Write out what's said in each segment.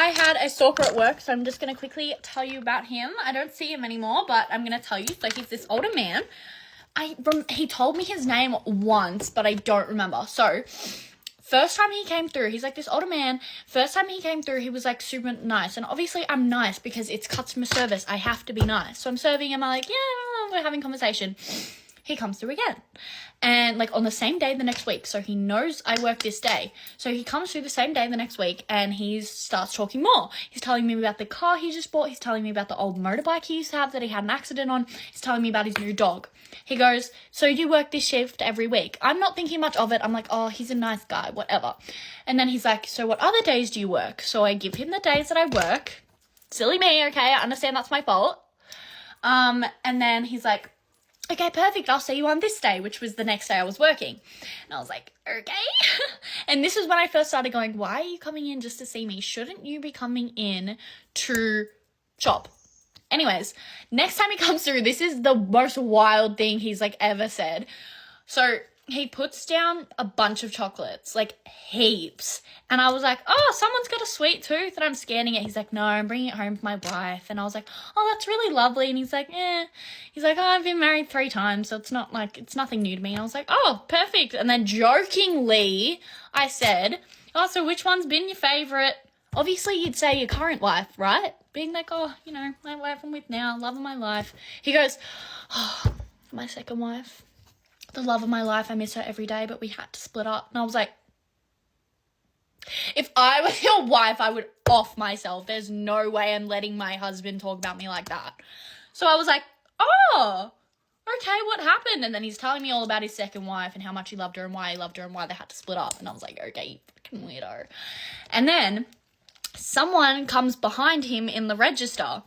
I had a stalker at work, so I'm just going to quickly tell you about him. I don't see him anymore, but I'm going to tell you. So he's this older man. He told me his name once, but I don't remember. So first time he came through, he's like this older man. First time he came through, he was like super nice. And obviously I'm nice because it's customer service. I have to be nice. So I'm serving him. I'm like, yeah, we're having conversation. He comes through again. And like on the same day the next week. So he knows I work this day. So he comes through the same day the next week and he starts talking more. He's telling me about the car he just bought. He's telling me about the old motorbike he used to have that he had an accident on. He's telling me about his new dog. He goes, so you work this shift every week? I'm not thinking much of it. I'm like, oh, he's a nice guy, whatever. And then he's like, so what other days do you work? So I give him the days that I work. Silly me, okay? I understand that's my fault. And then he's like, okay, perfect. I'll see you on this day, which was the next day I was working. And I was like, okay. And this is when I first started going, why are you coming in just to see me? Shouldn't you be coming in to shop? Anyways, next time he comes through, this is the most wild thing he's like ever said. So he puts down a bunch of chocolates, like heaps. And I was like, oh, someone's got a sweet tooth. And I'm scanning it. He's like, no, I'm bringing it home for my wife. And I was like, oh, that's really lovely. And he's like, eh. He's like, oh, I've been married 3 times. So it's not like, it's nothing new to me. And I was like, oh, perfect. And then jokingly, I said, oh, so which one's been your favorite? Obviously, you'd say your current wife, right? Being like, oh, you know, my wife I'm with now, love of my life. He goes, oh, my second wife. The love of my life, I miss her every day, but we had to split up. And I was like, if I was your wife, I would off myself. There's no way I'm letting my husband talk about me like that. So I was like, oh, okay, what happened? And then he's telling me all about his second wife and how much he loved her and why he loved her and why they had to split up. And I was like, okay, you fucking weirdo. And then someone comes behind him in the register.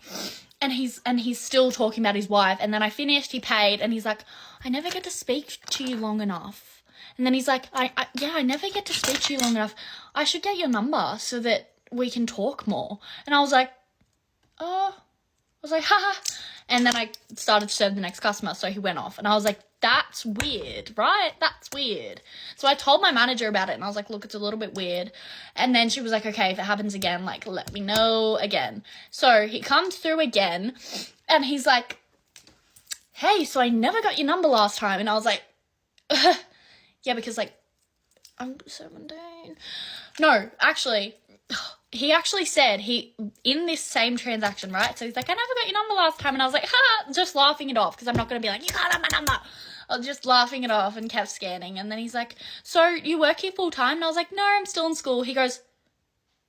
And he's still talking about his wife. And then I finished, he paid, and he's like, I never get to speak to you long enough. And then he's like, I never get to speak to you long enough. I should get your number so that we can talk more. And I was like, haha. And then I started to serve the next customer, so he went off. And I was like, that's weird, right? That's weird. So I told my manager about it, and I was like, look, it's a little bit weird. And then she was like, okay, if it happens again, like, let me know again. So he comes through again, and he's like, hey, so I never got your number last time. And I was like, yeah, because, like, I'm 17. No, actually, he actually said in this same transaction, right? So he's like, I never got your number last time. And I was like, ha, just laughing it off because I'm not going to be like, you can't have my number. I was just laughing it off and kept scanning. And then he's like, so you work here full time? And I was like, no, I'm still in school. He goes,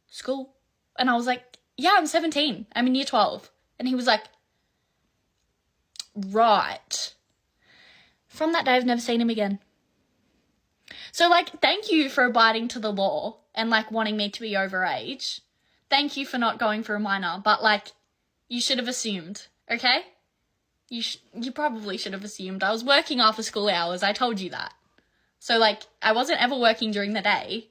school? And I was like, yeah, I'm 17. I'm in year 12. And he was like, right. From that day, I've never seen him again. So, like, thank you for abiding to the law and, like, wanting me to be overage. Thank you for not going for a minor. But, like, you should have assumed, okay? You probably should have assumed. I was working after school hours. I told you that. So, like, I wasn't ever working during the day.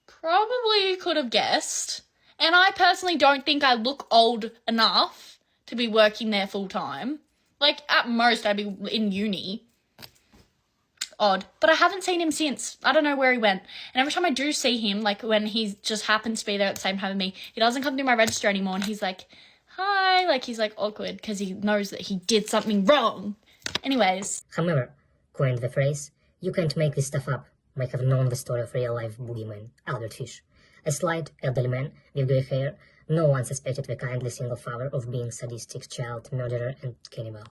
Probably you could have guessed. And I personally don't think I look old enough to be working there full time. Like, at most, I'd be in uni. Odd. But I haven't seen him since. I don't know where he went. And every time I do see him, like, when he just happens to be there at the same time as me, he doesn't come through my register anymore. And he's like, hi. Like, he's, like, awkward because he knows that he did something wrong. Anyways. However, coined the phrase, you can't make this stuff up, might have known the story of real-life boogeyman, Albert Fish. A slight, elderly man with grey hair, no one suspected the kindly single father of being sadistic child murderer and cannibal.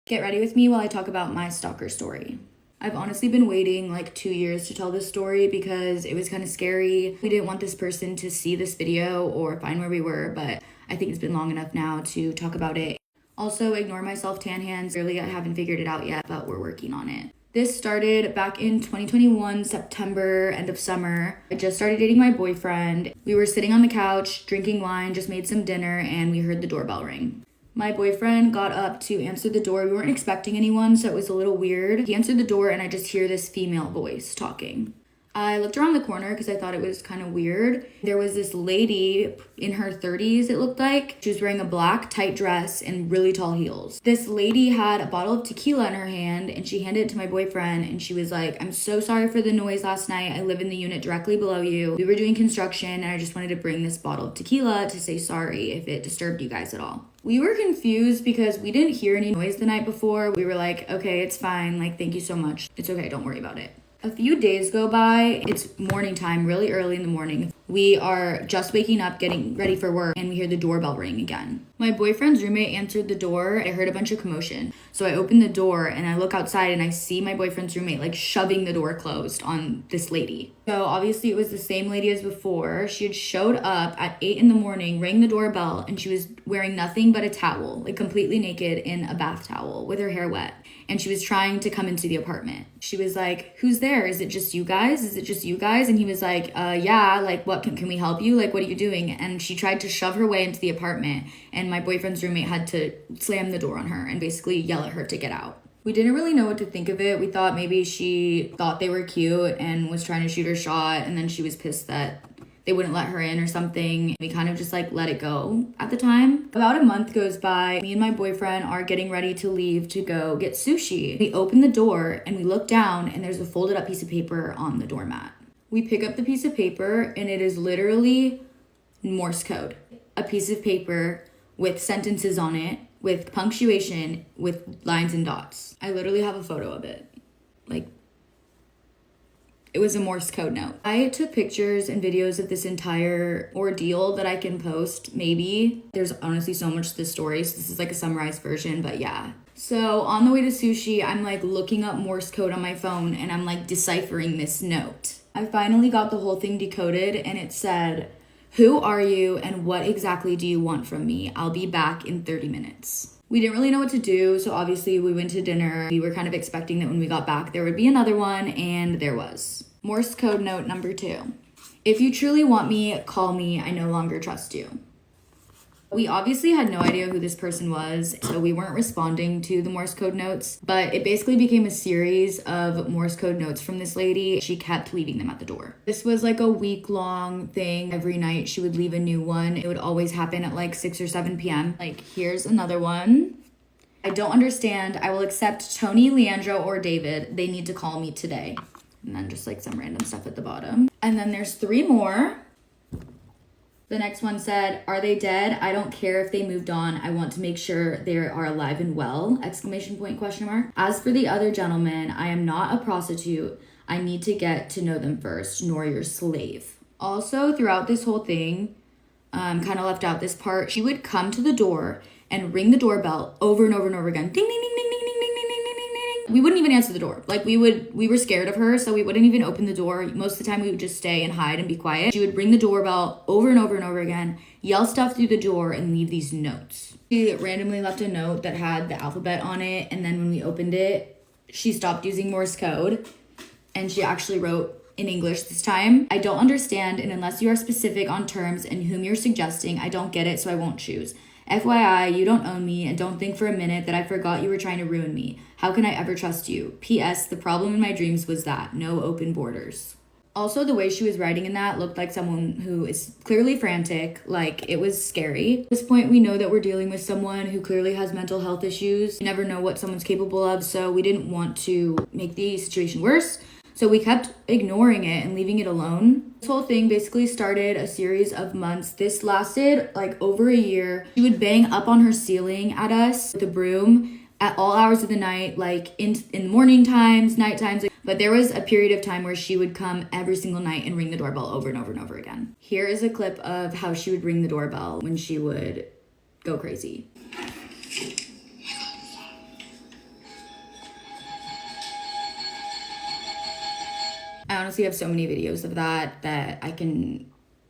Get ready with me while I talk about my stalker story. I've honestly been waiting like 2 years to tell this story because it was kind of scary. We didn't want this person to see this video or find where we were, but I think it's been long enough now to talk about it. Also, ignore my self-tan hands. Really, I haven't figured it out yet, but we're working on it. This started back in 2021, September, end of summer. I just started dating my boyfriend. We were sitting on the couch, drinking wine, just made some dinner, and we heard the doorbell ring. My boyfriend got up to answer the door. We weren't expecting anyone, so it was a little weird. He answered the door, and I just hear this female voice talking. I looked around the corner because I thought it was kind of weird. There was this lady in her 30s, it looked like. She was wearing a black tight dress and really tall heels. This lady had a bottle of tequila in her hand and she handed it to my boyfriend and she was like, "I'm so sorry for the noise last night. I live in the unit directly below you. We were doing construction and I just wanted to bring this bottle of tequila to say sorry if it disturbed you guys at all." We were confused because we didn't hear any noise the night before. We were like, "Okay, it's fine. Like, thank you so much. It's okay. Don't worry about it." A few days go by. It's morning time, really early in the morning. We are just waking up, getting ready for work, and we hear the doorbell ring again. My boyfriend's roommate answered the door. I heard a bunch of commotion. So I open the door and I look outside and I see my boyfriend's roommate like shoving the door closed on this lady. So obviously it was the same lady as before. She had showed up at 8 in the morning, rang the doorbell, and she was wearing nothing but a towel, like completely naked in a bath towel with her hair wet. And she was trying to come into the apartment. She was like, "Who's there? Is it just you guys? Is it just you guys?" And he was like, "Yeah, like what, can we help you? Like, what are you doing?" And she tried to shove her way into the apartment and my boyfriend's roommate had to slam the door on her and basically yell at her to get out. We didn't really know what to think of it. We thought maybe she thought they were cute and was trying to shoot her shot and then she was pissed that they wouldn't let her in or something. We kind of just like let it go at the time. About a month goes by. Me and my boyfriend are getting ready to leave to go get sushi. We open the door and we look down and there's a folded up piece of paper on the doormat. We pick up the piece of paper and it is literally Morse code. A piece of paper with sentences on it, with punctuation, with lines and dots. I literally have a photo of it. Like, it was a Morse code note. I took pictures and videos of this entire ordeal that I can post, maybe. There's honestly so much to the story, so this is like a summarized version, but yeah. So on the way to sushi, I'm like looking up Morse code on my phone and I'm like deciphering this note. I finally got the whole thing decoded and it said, "Who are you and what exactly do you want from me? I'll be back in 30 minutes. We didn't really know what to do, so obviously we went to dinner. We were kind of expecting that when we got back there would be another one, and there was. Morse code note number 2. "If you truly want me, call me. I no longer trust you." We obviously had no idea who this person was, so we weren't responding to the Morse code notes, but it basically became a series of Morse code notes from this lady. She kept leaving them at the door. This was like a week-long thing. Every night she would leave a new one. It would always happen at like 6 or 7 p.m. Like, here's another one. "I don't understand. I will accept Tony, Leandro, or David. They need to call me today." And then just like some random stuff at the bottom. And then there's 3 more. The next one said, "Are they dead? I don't care if they moved on. I want to make sure they are alive and well, !" "As for the other gentleman, I am not a prostitute. I need to get to know them first, nor your slave." Also, throughout this whole thing, kind of left out this part, she would come to the door and ring the doorbell over and over and over again. Ding, ding, ding, ding, ding, ding, ding, ding, ding, ding, ding. We wouldn't even answer the door. Like, we were scared of her, so we wouldn't even open the door. Most of the time we would just stay and hide and be quiet. She would ring the doorbell over and over and over again, yell stuff through the door, and leave these notes. She randomly left a note that had the alphabet on it, and then when we opened it, she stopped using Morse code, and she actually wrote in English this time. "I don't understand, and unless you are specific on terms and whom you're suggesting, I don't get it, so I won't choose. FYI, you don't own me, and don't think for a minute that I forgot you were trying to ruin me. How can I ever trust you? P.S. The problem in my dreams was that. No open borders." Also, the way she was writing in that looked like someone who is clearly frantic, like it was scary. At this point, we know that we're dealing with someone who clearly has mental health issues. You never know what someone's capable of, so we didn't want to make the situation worse. So we kept ignoring it and leaving it alone. This whole thing basically started a series of months. This lasted like over a year. She would bang up on her ceiling at us with a broom at all hours of the night, like in morning times, night times. But there was a period of time where she would come every single night and ring the doorbell over and over and over again. Here is a clip of how she would ring the doorbell when she would go crazy. I honestly have so many videos of that I can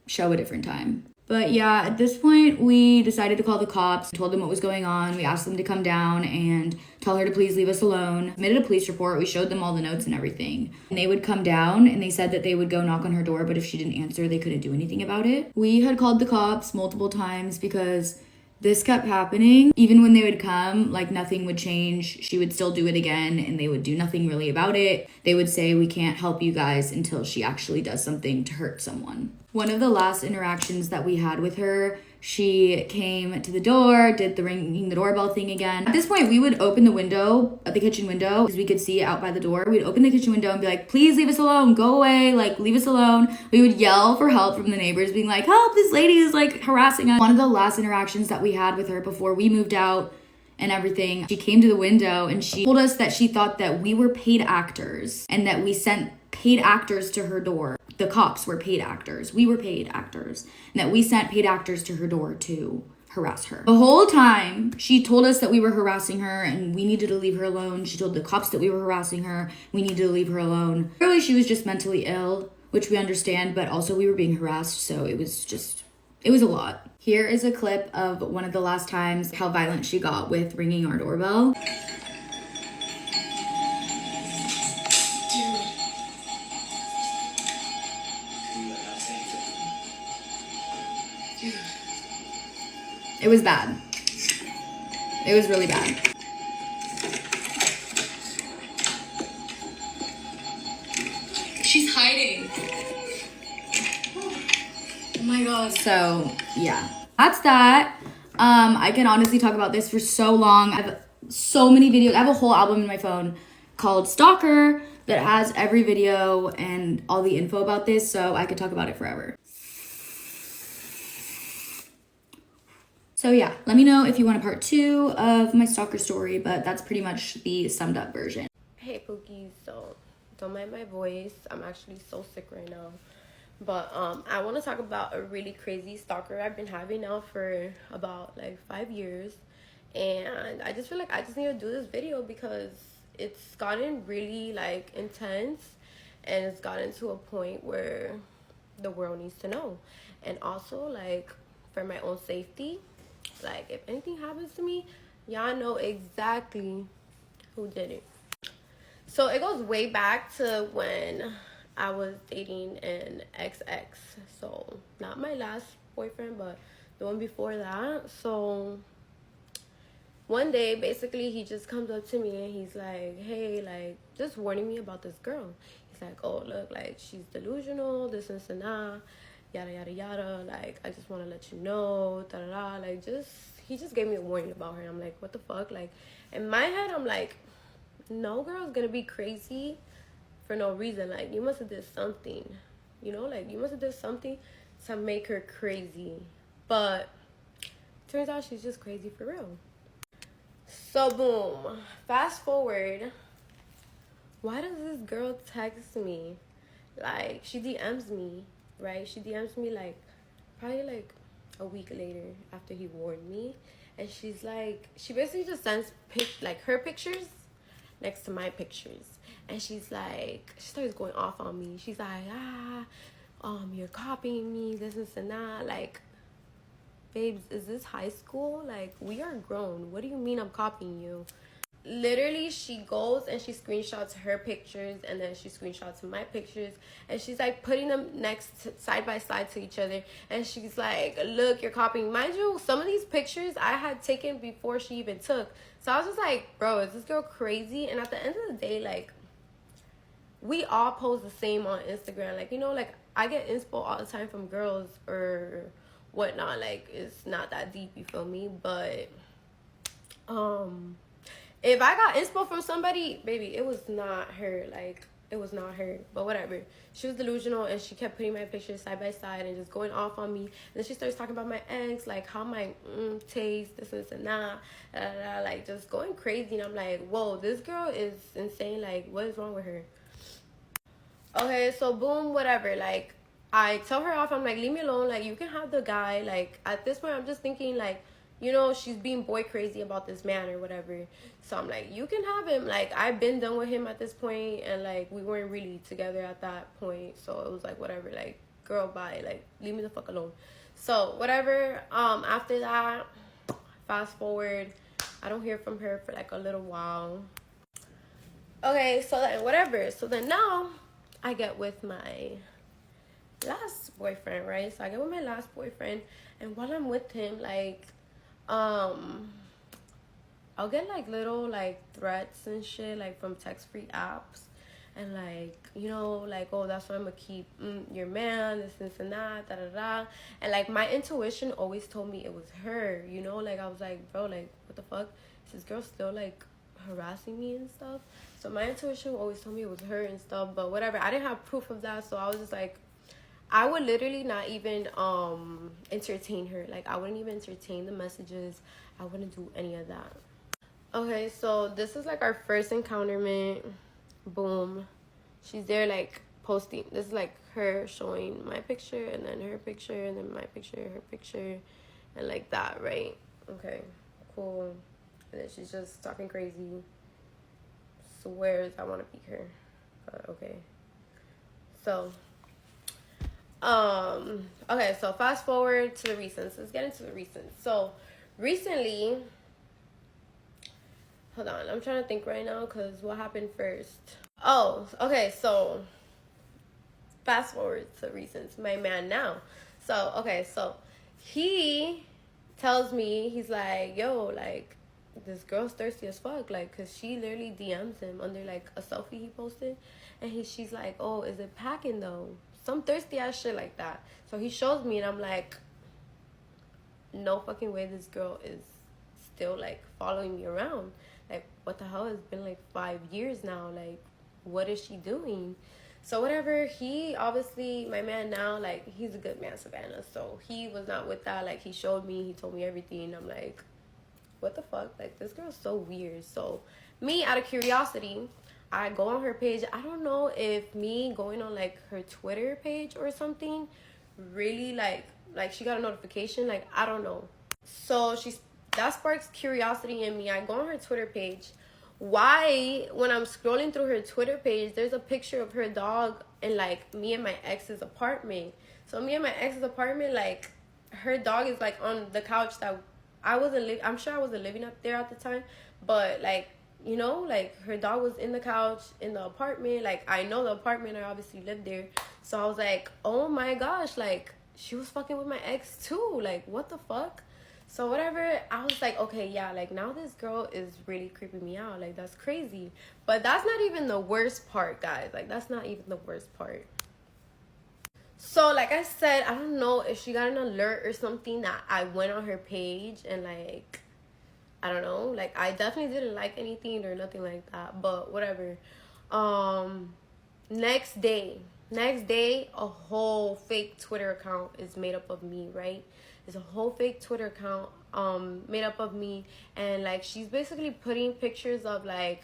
show a different time. But yeah, at this point, we decided to call the cops, told them what was going on. We asked them to come down and tell her to please leave us alone. Submitted a police report. We showed them all the notes and everything. And they would come down and they said that they would go knock on her door, but if she didn't answer, they couldn't do anything about it. We had called the cops multiple times because This kept happening. Even when they would come, like nothing would change. She would still do it again and they would do nothing really about it. They would say, we can't help you guys until she actually does something to hurt someone. One of the last interactions that we had with her, she came to the door, did the ringing the doorbell thing again. At this point, we would open the window, the kitchen window, because we could see out by the door. We'd open the kitchen window and be like, please leave us alone, go away, like leave us alone. We would yell for help from the neighbors, being like, help, this lady is like harassing us. One of the last interactions that we had with her before we moved out and everything, she came to the window and she told us that she thought that we were paid actors and that we sent paid actors to her door. The cops were paid actors. We were paid actors. And that we sent paid actors to her door to harass her. The whole time, she told us that we were harassing her and we needed to leave her alone. She told the cops that we were harassing her. We needed to leave her alone. Really, she was just mentally ill, which we understand, but also we were being harassed, so it was a lot. Here is a clip of one of the last times how violent she got with ringing our doorbell. It was bad. It was really bad. She's hiding. Oh my god. So, yeah. That's that. I can honestly talk about this for so long. I have so many videos. I have a whole album in my phone called Stalker that has every video and all the info about this, so I could talk about it forever. So yeah, let me know if you want a part 2 of my stalker story, but that's pretty much the summed up version. Hey Pookies, so don't mind my voice. I'm actually so sick right now. But I want to talk about a really crazy stalker I've been having now for about like 5 years. And I just feel like I just need to do this video because it's gotten really like intense and it's gotten to a point where the world needs to know. And also like for my own safety, like if anything happens to me, y'all know exactly who did it. So it goes way back to when I was dating an XX. So not my last boyfriend, but the one before that. So one day basically he just comes up to me and he's like, hey, like just warning me about this girl. He's like, oh look, like she's delusional, this and that, yada yada yada, like I just want to let you know, da da da, like he just gave me a warning about her. I'm like, what the fuck? Like in my head I'm like, no girl's gonna be crazy for no reason. Like you must have did something, you know, like you must have did something to make her crazy. But turns out she's just crazy for real. So boom, fast forward, why does this girl text me? Like she DMs me, right? She DMs me like probably like a week later after he warned me, and she's like, she basically just sends like her pictures next to my pictures, and she's like, she starts going off on me. She's like, you're copying me, this and that. Like, babes, is this high school? Like, we are grown. What do you mean I'm copying you? Literally, she goes and she screenshots her pictures and then she screenshots my pictures and she's like putting them side by side to each other, and she's like, look, you're copying. Mind you, some of these pictures I had taken before she even took. So I was just like, bro, is this girl crazy? And at the end of the day, like, we all pose the same on Instagram. Like, you know, like I get inspo all the time from girls or whatnot. Like, it's not that deep, you feel me? But if I got inspo from somebody, baby, it was not her. Like, it was not her. But whatever. She was delusional and she kept putting my pictures side by side and just going off on me. And then she starts talking about my ex, like how my taste, this and that, like just going crazy. And I'm like, whoa, this girl is insane. Like, what is wrong with her? Okay, so boom, whatever. Like, I tell her off. I'm like, leave me alone. Like, you can have the guy. Like, at this point, I'm just thinking, like, you know, she's being boy crazy about this man or whatever. So I'm like, you can have him. Like, I've been done with him at this point, and like we weren't really together at that point. So it was like, whatever. Like, girl, bye. Like, leave me the fuck alone. So whatever. After that, fast forward, I don't hear from her for like a little while. Okay, so then whatever. So then now I get with my last boyfriend, right? So I get with my last boyfriend, and while I'm with him, like, I'll get like little like threats and shit like from text-free apps, and like, you know, like, oh, that's why I'm gonna keep your man, this and that, da da da. And like my intuition always told me it was her, you know, like I was like, bro, like what the fuck, is this girl still like harassing me and stuff? So my intuition always told me it was her and stuff, but whatever, I didn't have proof of that, so I was just like, I would literally not even entertain her. Like I wouldn't even entertain the messages. I wouldn't do any of that. Okay, so this is like our first encounterment. Boom, she's there like posting. This is like her showing my picture and then her picture and then my picture, her picture, and like that, right? Okay, cool. And then she's just talking crazy, swears I want to be her, but okay. So okay, so fast forward to the recents. Let's get into the recents. So recently, hold on, I'm trying to think right now because what happened first? Oh, okay, so fast forward to recent. My man now. So, okay, so he tells me, he's like, yo, like, this girl's thirsty as fuck, like, because she literally DMs him under, like, a selfie he posted. And she's like, oh, is it packing, though? Some thirsty ass shit like that. So he shows me, and I'm like, no fucking way this girl is still, like, following me around. Like, what the hell? It's been like 5 years now. Like, what is she doing? So whatever, he obviously, my man now, like, he's a good man, Savannah. So he was not with that. Like, he showed me, he told me everything. I'm like, what the fuck? Like, this girl's so weird. So me, out of curiosity, I go on her page. I don't know if me going on like her Twitter page or something really like she got a notification. Like, I don't know. So that sparks curiosity in me. I go on her Twitter page. Why, when I'm scrolling through her Twitter page, there's a picture of her dog in like me and my ex's apartment. So me and my ex's apartment, like, her dog is like on the couch that I'm sure I wasn't living up there at the time, but like, you know, like, her dog was in the couch in the apartment. Like, I know the apartment, I obviously lived there. So I was like, oh my gosh, like, she was fucking with my ex too. Like, what the fuck? So whatever, I was like, okay, yeah, like, now this girl is really creeping me out. Like, that's crazy. But that's not even the worst part, guys. Like, that's not even the worst part. So, like I said, I don't know if she got an alert or something that I went on her page and, like, I don't know. Like, I definitely didn't like anything or nothing like that. But whatever. Next day, a whole fake Twitter account is made up of me, right? It's a whole fake Twitter account made up of me, and like, she's basically putting pictures of like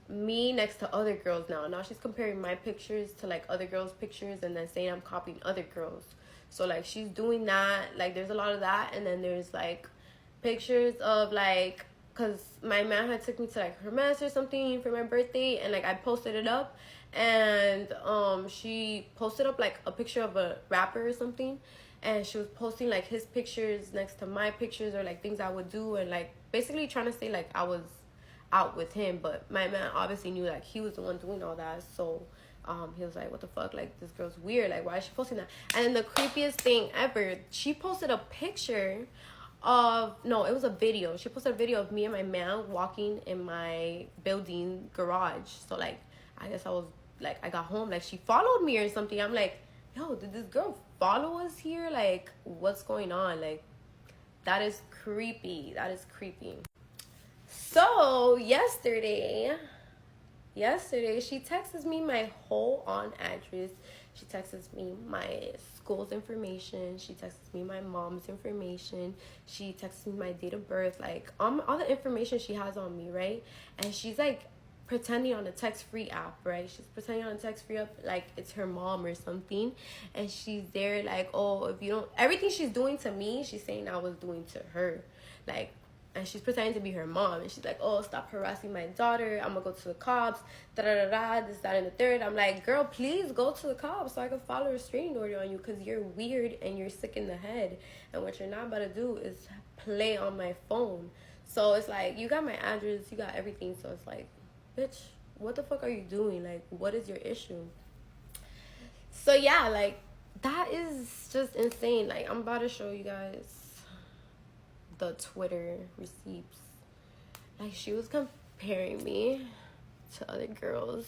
me next to other girls. Now she's comparing my pictures to like other girls' pictures, and then saying I'm copying other girls. So like, she's doing that. Like, there's a lot of that, and then there's like pictures of like, because my man had took me to like her mess or something for my birthday, and like, I posted it up, and she posted up like a picture of a rapper or something, and she was posting like his pictures next to my pictures, or like things I would do, and like basically trying to say like I was out with him. But my man obviously knew like he was the one doing all that. So he was like, what the fuck, like, this girl's weird, like, why is she posting that? And then the creepiest thing ever, she posted a picture of, no, it was a video. She posted a video of me and my man walking in my building garage. So like, I guess I was like, I got home, like, she followed me or something. I'm like, yo, did this girl follow us here? Like, what's going on? Like, that is creepy. That is creepy. So yesterday she texts me my whole on address. She texts me my school's information. She texts me my mom's information. She texts me my date of birth, like all the information she has on me, right? And she's like pretending on a text-free app, right? She's pretending on a text-free app like it's her mom or something. And she's there like, oh, if you don't, everything she's doing to me, she's saying I was doing to her. Like, and she's pretending to be her mom, and she's like, oh, stop harassing my daughter, I'm gonna go to the cops, da-da-da-da, this, that, and the third. I'm like, girl, please go to the cops so I can file a restraining order on you, because you're weird and you're sick in the head, and what you're not about to do is play on my phone. So it's like, you got my address, you got everything, so it's like, bitch, what the fuck are you doing? Like, what is your issue? So yeah, like, that is just insane. Like, I'm about to show you guys the Twitter receipts. Like, she was comparing me to other girls.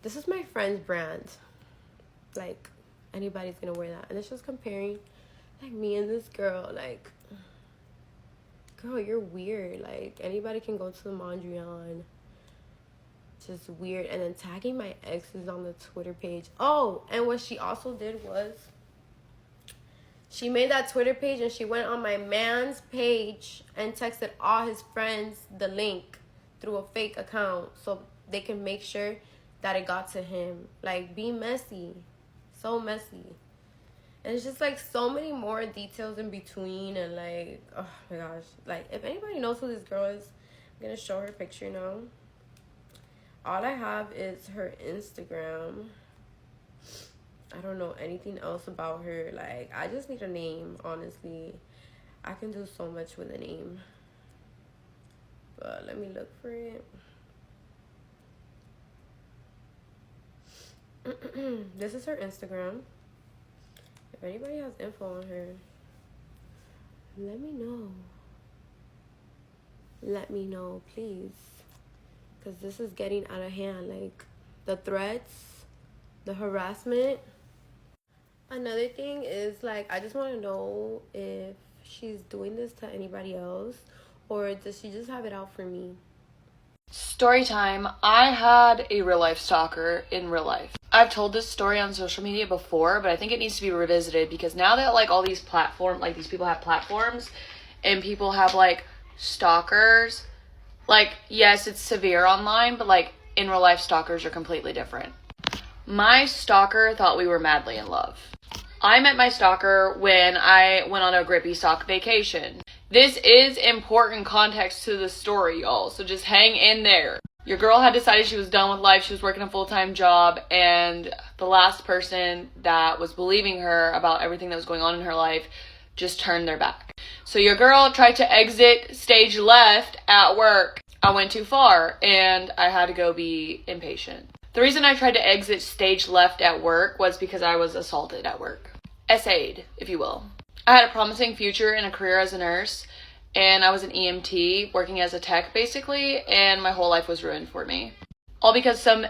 This is my friend's brand. Like, anybody's gonna wear that. And then she was comparing, like, me and this girl. Like, girl, you're weird. Like, anybody can go to the Mondrian. Just weird. And then tagging my exes on the Twitter page. Oh, and what she also did was, she made that Twitter page and she went on my man's page and texted all his friends the link through a fake account so they can make sure that it got to him. Like, be messy. So messy. And it's just, like, so many more details in between. And, like, oh my gosh. Like, if anybody knows who this girl is, I'm going to show her picture now. All I have is her Instagram. I don't know anything else about her. Like, I just need a name, honestly. I can do so much with a name. But let me look for it. This is her Instagram. If anybody has info on her, let me know. Let me know, please. Because this is getting out of hand. Like, the threats, the harassment. Another thing is, like, I just want to know if she's doing this to anybody else, or does she just have it out for me? Story time. I had a real life stalker in real life. I've told this story on social media before, but I think it needs to be revisited because now that, like, all these platforms, like, these people have platforms and people have, like, stalkers, like, yes, it's severe online, but, like, in real life, stalkers are completely different. My stalker thought we were madly in love. I met my stalker when I went on a grippy sock vacation. This is important context to the story, y'all, so just hang in there. Your girl had decided she was done with life. She was working a full-time job, and the last person that was believing her about everything that was going on in her life just turned their back. So your girl tried to exit stage left at work. I went too far, and I had to go be impatient. The reason I tried to exit stage left at work was because I was assaulted at work. SA'd, if you will. I had a promising future in a career as a nurse, and I was an EMT working as a tech basically, and my whole life was ruined for me. All because some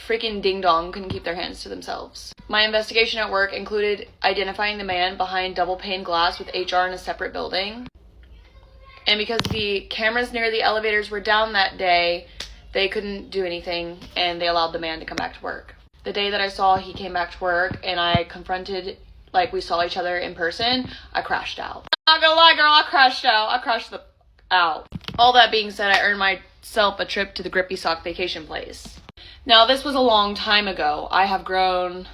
freaking ding-dong couldn't keep their hands to themselves. My investigation at work included identifying the man behind double pane glass with HR in a separate building. And because the cameras near the elevators were down that day, they couldn't do anything, and they allowed the man to come back to work. The day that I saw he came back to work and I confronted, like, we saw each other in person, I crashed out. I'm not gonna lie, girl, I crashed out. I crashed out. All that being said, I earned myself a trip to the grippy sock vacation place. Now, this was a long time ago. I have grown.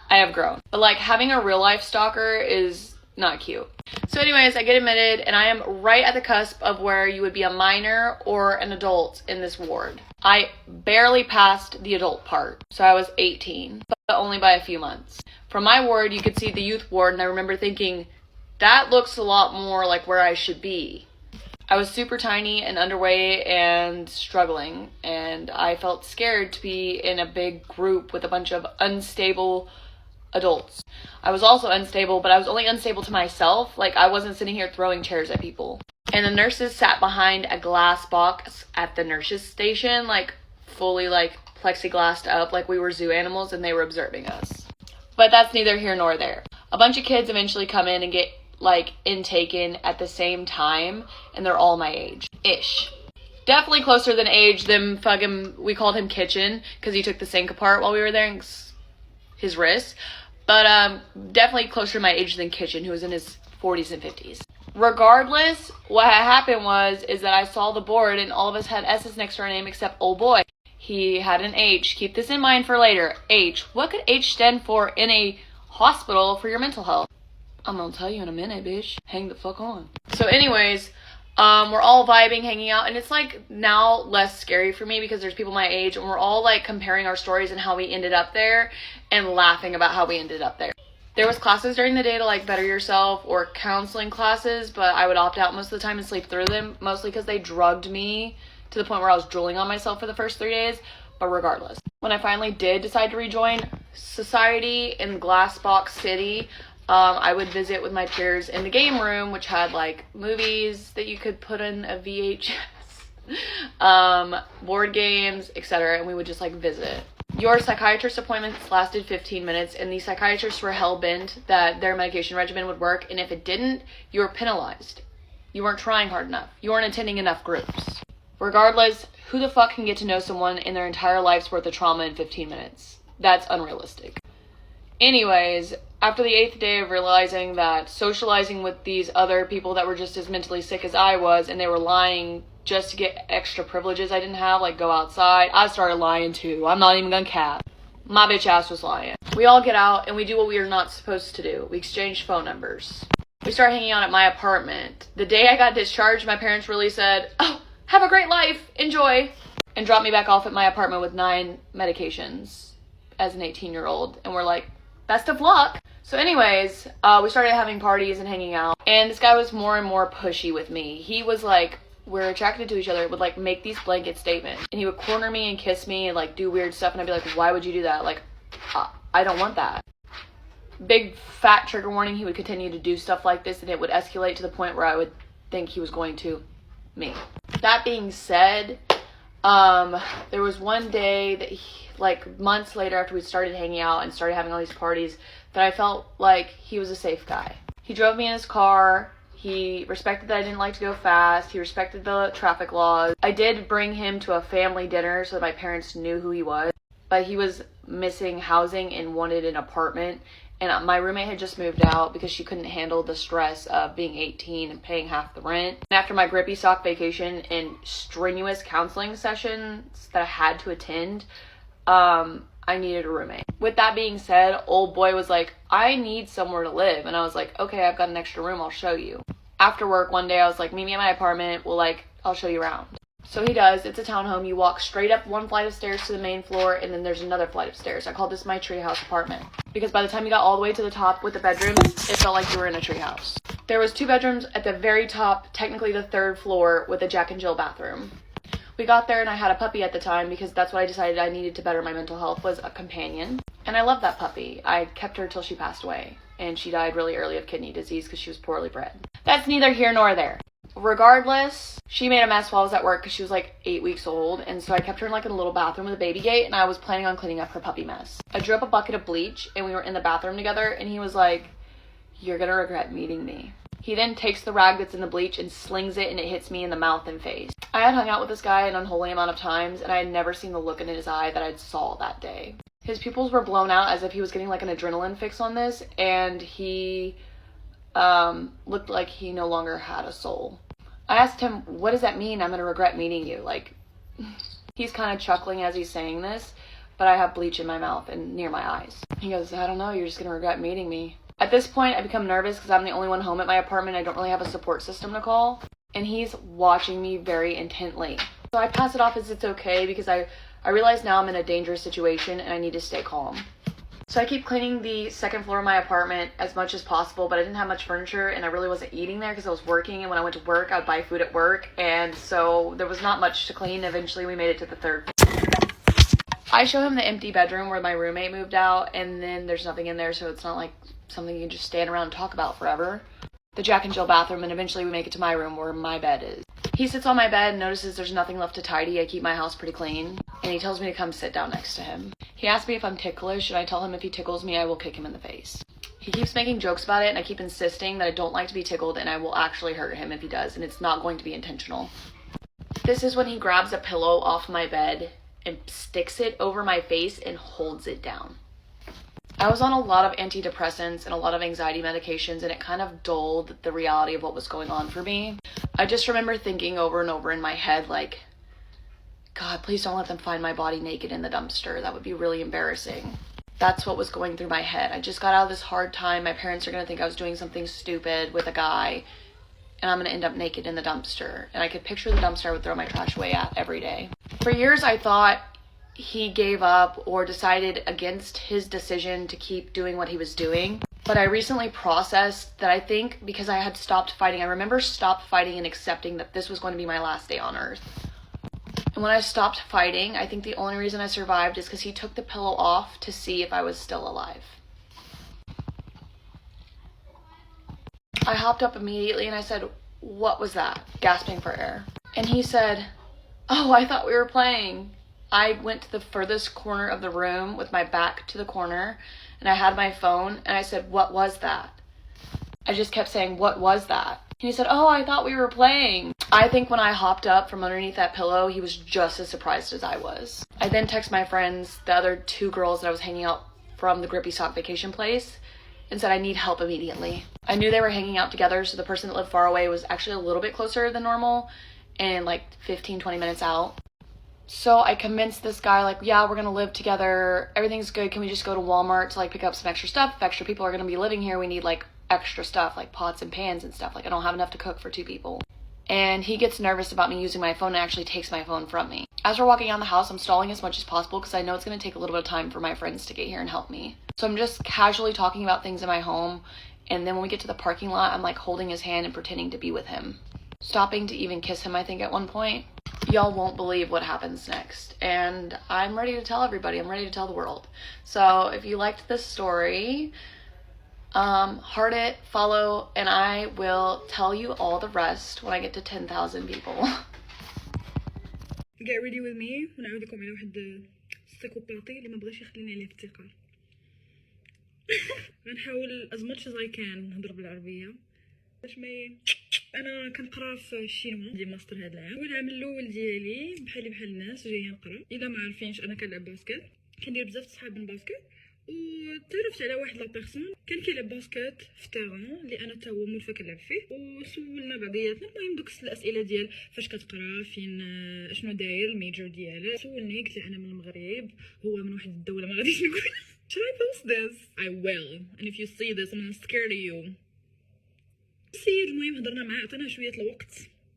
But, like, having a real life stalker is not cute. So anyways, I get admitted, and I am right at the cusp of where you would be a minor or an adult in this ward. I barely passed the adult part, so I was 18, but only by a few months. From my ward, you could see the youth ward, and I remember thinking, that looks a lot more like where I should be. I was super tiny and underweight and struggling, and I felt scared to be in a big group with a bunch of unstable adults. I was also unstable, but I was only unstable to myself. Like, I wasn't sitting here throwing chairs at people. And the nurses sat behind a glass box at the nurses station, like, fully, like, plexiglassed up, like we were zoo animals, and they were observing us. But that's neither here nor there. A bunch of kids eventually come in and get, like, intaken at the same time, and they're all my age-ish. Definitely closer than age than fucking, we called him Kitchen, because he took the sink apart while we were there, and his wrist. But definitely closer to my age than Kitchen, who was in his 40s and 50s. Regardless, what had happened is that I saw the board and all of us had S's next to our name except old boy. He had an H. Keep this in mind for later. H. What could H stand for in a hospital for your mental health? I'm gonna tell you in a minute, bitch. Hang the fuck on. So anyways, we're all vibing, hanging out, and it's like now less scary for me because there's people my age and we're all like comparing our stories and how we ended up there and laughing about how we ended up there. There was classes during the day to like better yourself or counseling classes, but I would opt out most of the time and sleep through them, mostly because they drugged me to the point where I was drooling on myself for the first 3 days. But regardless, when I finally did decide to rejoin society in Glassbox City, I would visit with my peers in the game room, which had like movies that you could put in a VHS, board games, etc. And we would just like visit. Your psychiatrist appointments lasted 15 minutes, and the psychiatrists were hell-bent that their medication regimen would work, and if it didn't, you were penalized. You weren't trying hard enough. You weren't attending enough groups. Regardless, who the fuck can get to know someone in their entire life's worth of trauma in 15 minutes? That's unrealistic. Anyways, after the 8th day of realizing that socializing with these other people that were just as mentally sick as I was, and they were lying just to get extra privileges I didn't have, like go outside, I started lying too. I'm not even gonna cap. My bitch ass was lying. We all get out and we do what we are not supposed to do. We exchange phone numbers. We start hanging out at my apartment. The day I got discharged, my parents really said, "Oh, have a great life, enjoy," and dropped me back off at my apartment with 9 medications as an 18-year-old. And we're like, best of luck. So anyways, we started having parties and hanging out, and this guy was more and more pushy with me. He was like, we're attracted to each other, would like make these blanket statements, and he would corner me and kiss me and like do weird stuff, and I'd be like, why would you do that? Like, I don't want that. Big fat trigger warning, he would continue to do stuff like this, and it would escalate to the point where I would think he was going to me. That being said, there was one day that like months later after we started hanging out and started having all these parties, that I felt like he was a safe guy. He drove me in his car. He respected that I didn't like to go fast. He respected the traffic laws. I did bring him to a family dinner so that my parents knew who he was, but he was missing housing and wanted an apartment. And my roommate had just moved out because she couldn't handle the stress of being 18 and paying half the rent. And after my grippy sock vacation and strenuous counseling sessions that I had to attend, I needed a roommate. With that being said, old boy was like, I need somewhere to live. And I was like, okay, I've got an extra room, I'll show you. After work one day, I was like, meet me at my apartment, I'll show you around. So he does. It's a townhome. You walk straight up 1 flight of stairs to the main floor, and then there's another flight of stairs. I call this my treehouse apartment, because by the time you got all the way to the top with the bedrooms, it felt like you were in a treehouse. There was 2 bedrooms at the very top, technically the 3rd floor, with a Jack and Jill bathroom. We got there and I had a puppy at the time because that's what I decided I needed to better my mental health, was a companion. And I loved that puppy. I kept her till she passed away, and she died really early of kidney disease because she was poorly bred. That's neither here nor there. Regardless, she made a mess while I was at work because she was like 8 weeks old, and so I kept her in like a little bathroom with a baby gate, and I was planning on cleaning up her puppy mess. I drew up a bucket of bleach and we were in the bathroom together, and he was like, "You're gonna regret meeting me." He then takes the rag that's in the bleach and slings it, and it hits me in the mouth and face. I had hung out with this guy an unholy amount of times, and I had never seen the look in his eye that I saw that day. His pupils were blown out as if he was getting like an adrenaline fix on this, and he looked like he no longer had a soul. I asked him, what does that mean? I'm going to regret meeting you. Like, he's kind of chuckling as he's saying this, but I have bleach in my mouth and near my eyes. He goes, I don't know, you're just going to regret meeting me. At this point, I become nervous because I'm the only one home at my apartment. I don't really have a support system to call, and he's watching me very intently. So I pass it off as it's okay because I realize now I'm in a dangerous situation and I need to stay calm. So I keep cleaning the 2nd floor of my apartment as much as possible, but I didn't have much furniture and I really wasn't eating there because I was working, and when I went to work, I would buy food at work, and so there was not much to clean. Eventually we made it to the 3rd floor. I show him the empty bedroom where my roommate moved out, and then there's nothing in there, so it's not like something you can just stand around and talk about forever. The Jack and Jill bathroom, and eventually we make it to my room where my bed is. He sits on my bed and notices there's nothing left to tidy. I keep my house pretty clean, and he tells me to come sit down next to him. He asks me if I'm ticklish, and I tell him if he tickles me, I will kick him in the face. He keeps making jokes about it, and I keep insisting that I don't like to be tickled, and I will actually hurt him if he does, and it's not going to be intentional. This is when he grabs a pillow off my bed and sticks it over my face and holds it down. I was on a lot of antidepressants and a lot of anxiety medications, and it kind of dulled the reality of what was going on for me. I just remember thinking over and over in my head, like, God, please don't let them find my body naked in the dumpster. That would be really embarrassing. That's what was going through my head. I just got out of this hard time. My parents are going to think I was doing something stupid with a guy, and I'm going to end up naked in the dumpster. And I could picture the dumpster I would throw my trash away at every day. For years, I thought he gave up or decided against his decision to keep doing what he was doing. But I recently processed that I think because I had stopped fighting, I remember stopped fighting and accepting that this was going to be my last day on earth. And when I stopped fighting, I think the only reason I survived is because he took the pillow off to see if I was still alive. I hopped up immediately and I said, "What was that?" Gasping for air. And he said, "Oh, I thought we were playing." I went to the furthest corner of the room with my back to the corner, and I had my phone, and I said, "What was that?" I just kept saying, "What was that?" And he said, "Oh, I thought we were playing." I think when I hopped up from underneath that pillow, he was just as surprised as I was. I then texted my friends, the other two girls that I was hanging out from the Grippy Sock vacation place, and said I need help immediately. I knew they were hanging out together, so the person that lived far away was actually a little bit closer than normal and like 15-20 minutes out. So I convinced this guy, like, "Yeah, we're gonna live together, everything's good, can we just go to Walmart to like pick up some extra stuff? If extra people are gonna be living here, we need like extra stuff, like pots and pans and stuff. Like, I don't have enough to cook for 2 people." And he gets nervous about me using my phone and actually takes my phone from me. As we're walking out the house, I'm stalling as much as possible because I know it's going to take a little bit of time for my friends to get here and help me. So I'm just casually talking about things in my home, and then when we get to the parking lot, I'm like holding his hand and pretending to be with him. Stopping to even kiss him, I think, at one point. Y'all won't believe what happens next. And I'm ready to tell everybody. I'm ready to tell the world. So if you liked this story, heart it, follow, and I will tell you all the rest when I get to 10,000 people. Get ready with me ونعاودكم على واحد السيكوباتي اللي ما بغاش يخليني عليه افتقار. غنحاول as much as I can نهضر بالعربية باش ما انا كنقرا في الشينوا دي ماستر هاد العام، والعام الاول ديالي بحالي بحال الناس جايه نقرا. الا ما عارفينش انا كنلعب باسكت، كندير بزاف صحاب من باسكت، وتعرفت على واحد لا بيرسون كان كيلعب باسكت في تيران اللي انا حتى هو مولفه كنلعب فيه، وسولنا بعضياتنا. المهم دوك الاسئله ديال فاش كتقرا، فين، شنو داير الميجر ديالك. سولني قلت له انا من المغرب، هو من واحد الدوله ما غاديش نقول. Should I post this? I will. And if you see this, I'm gonna scare you. السيد المهم هضرنا معاه، عطيناه شويه الوقت،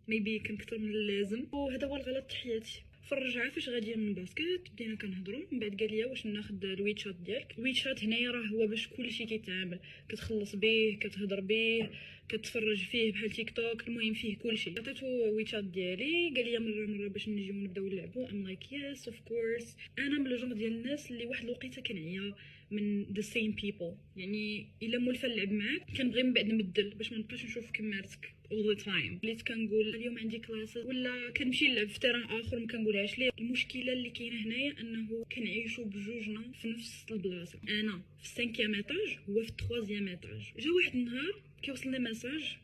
ميبي كان كثر من اللازم، وهذا هو الغلط حياتي. في الرجعه فاش غاديه من الباسكت بدينا كنهضروا، من بعد قال لي واش ناخذ الويتشات ديالك. الويتشات هنايا راه هو باش كلشي كيتعامل، كتخلص به، كتهضر به، كتفرج فيه بحال تيك توك، المهم فيه كلشي. عطيتو ويتشات ديالي، قال لي مره باش نجيو نبداو نلعبوا. ام لايك يس اوف كورس. انا من لو جونغ ديال الناس اللي واحد الوقيته كنعيا من the same people، يعني الا مولفه نلعب معاك كنبغي من بعد نبدل باش ما نبقاش نشوف كمارتك all the time. وليت كنقول اليوم عندي كلاس، ولا كنمشي نلعب في تيران اخر ما كنقولهاش ليه. المشكله اللي كاينه هنايا انه كنعيشوا بجوجنا في نفس البلاصه، انا في السانكيام ايطاج، هو في التروازيام ايطاج. جا واحد النهار كيوصلني ميساج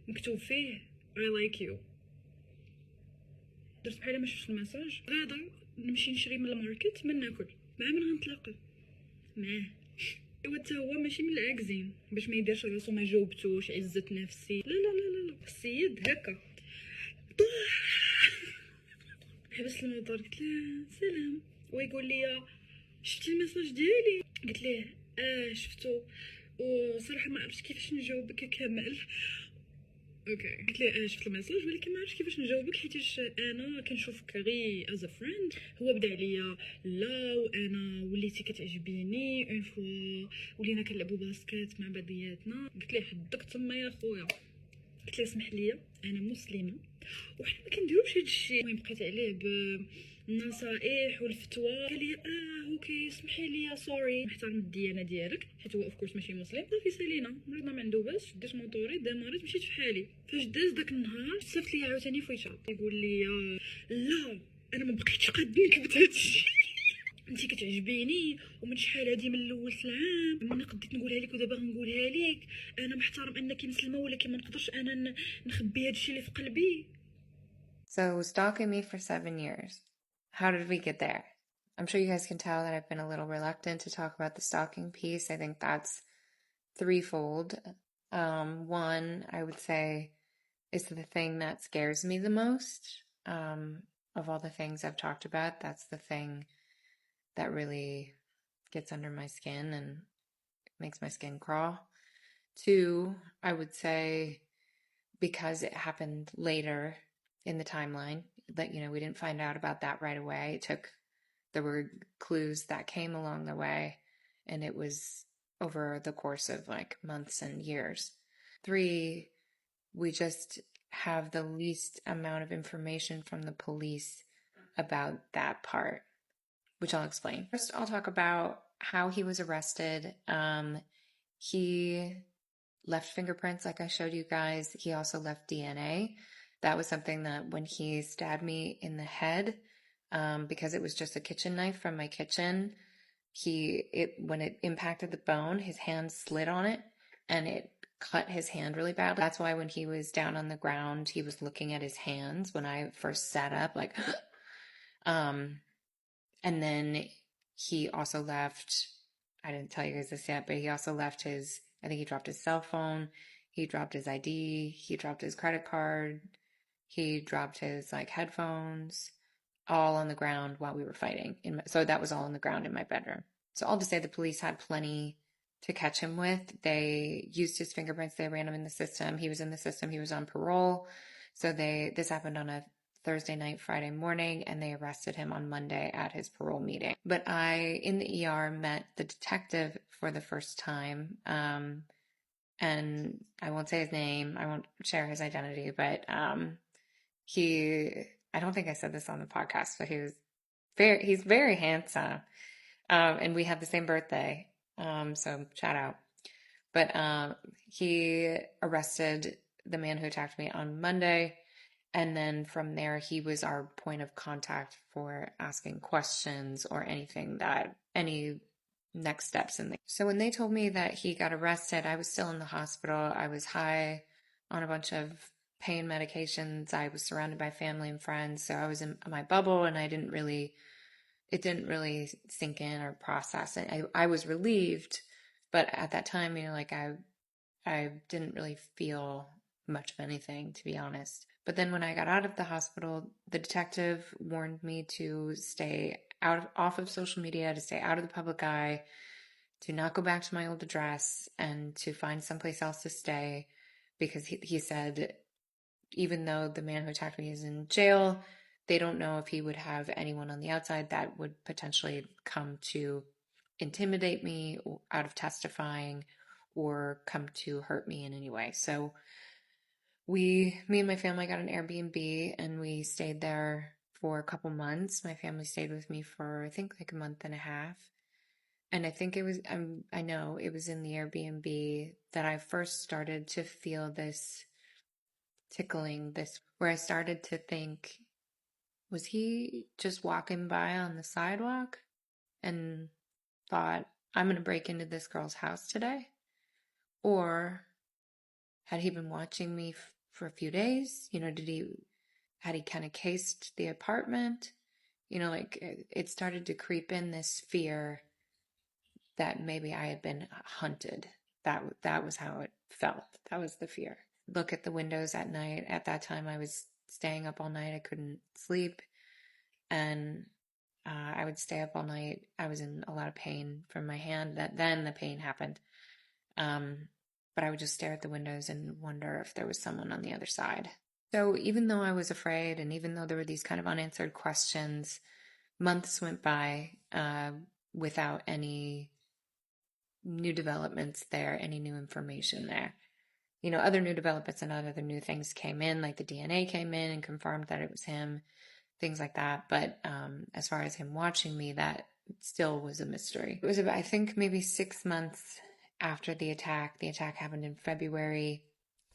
مكتوب فيه I like you. درت بحال ما شفتش الميساج، غادا نمشي نشري من الماركت ما ناكل، مع من غنتلاقى معاه. ايوا حتى هو ماشي من العاكزين باش ما يديرش راسو ما جاوبتوش، عزة نفسي، لا لا لا لا. السيد هكا حبس الموتور، قلت له سلام، ويقول لي شفتي الميساج ديالي؟ قلت ليه شفتو، وصراحه ما عرفتش كيفاش نجاوبك كمال. اوكي، قلت ليه شفت الميساج ولكن ما عرفتش كيفاش نجاوبك، حيتاش انا كنشوفك غير از فريند. هو بدا عليا لا، وانا وليتي كتعجبيني، اون فوا ولينا كنلعبوا باسكت مع بعضياتنا. قلت ليه حدك تما يا خويا، قلت ليه اسمح لي انا مسلمه وحنا ما كنديروش هادشي. المهم بقيت عليه بالنصائح والفتوى، قال لي اوكي اسمحي لي سوري، نحترم الديانه ديالك، حيت هو اوف كورس ماشي مسلم. صافي سالينا، مرضنا ما عنده باس، ديت موطوري ديماريت مشيت في حالي. فاش داز داك النهار صيفط لي عاوتاني فويتشات يقول لي لا انا ما بقيتش قاد نكبت هادشي. انتي كتعجبيني ومن شحال هادي من الاول العام ما قديت نقولها لك ودابا غنقولها لك. انا محترم انك مسلمه ولكن ما نقدرش انا نخبي هادشي اللي في قلبي. So stalking me for 7 years. How did we get there? I'm sure you guys can tell that I've been a little reluctant to talk about the stalking piece. I think that's threefold. One, I would say, is the thing that scares me the most. Of all the things I've talked about, that's the thing that really gets under my skin and makes my skin crawl. Two, I would say, because it happened later in the timeline, that, we didn't find out about that right away. There were clues that came along the way, and it was over the course of like months and years. Three, we just have the least amount of information from the police about that part, which I'll explain. First, I'll talk about how he was arrested. He left fingerprints like I showed you guys. He also left DNA. That was something that when he stabbed me in the head, because it was just a kitchen knife from my kitchen, when it impacted the bone, his hand slid on it and it cut his hand really bad. That's why when he was down on the ground, he was looking at his hands when I first sat up, like, and then he also left, I didn't tell you guys this yet, but he also left I think he dropped his cell phone, he dropped his ID, he dropped his credit card, he dropped his like headphones, all on the ground while we were fighting. So that was all on the ground in my bedroom. So all to say the police had plenty to catch him with. They used his fingerprints, they ran him in the system. He was in the system, he was on parole. So this happened on a Thursday night, Friday morning, and they arrested him on Monday at his parole meeting. But I, in the ER, met the detective for the first time. And I won't say his name, I won't share his identity, but I don't think I said this on the podcast, but he's very handsome. And we have the same birthday. So shout out. But he arrested the man who attacked me on Monday. And then from there, he was our point of contact for asking questions or any next steps in the. So when they told me that he got arrested, I was still in the hospital. I was high on a bunch of pain medications. I was surrounded by family and friends. So I was in my bubble and it didn't really sink in or process it. I was relieved, but at that time, like I didn't really feel much of anything, to be honest. But then when I got out of the hospital, the detective warned me to stay off of social media, to stay out of the public eye, to not go back to my old address, and to find someplace else to stay, because he said, even though the man who attacked me is in jail, they don't know if he would have anyone on the outside that would potentially come to intimidate me out of testifying or come to hurt me in any way. So me and my family got an Airbnb and we stayed there for a couple months. My family stayed with me for, I think, like a month and a half. And I think I know it was in the Airbnb that I first started to feel this tickling, where I started to think, was he just walking by on the sidewalk and thought, I'm going to break into this girl's house today? Or had he been watching me for a few days? Had he kind of cased the apartment? Like it started to creep in this fear that maybe I had been hunted. That was how it felt. That was the fear. Look at the windows at night. At that time, I was staying up all night. I couldn't sleep. And I would stay up all night. I was in a lot of pain from my hand. Then the pain happened. But I would just stare at the windows and wonder if there was someone on the other side. So even though I was afraid, and even though there were these kind of unanswered questions, months went by without any new developments there, any new information there. Other new developments and other new things came in, like the DNA came in and confirmed that it was him, things like that. But as far as him watching me, that still was a mystery. It was about, I think, maybe 6 months after the attack. The attack happened in February,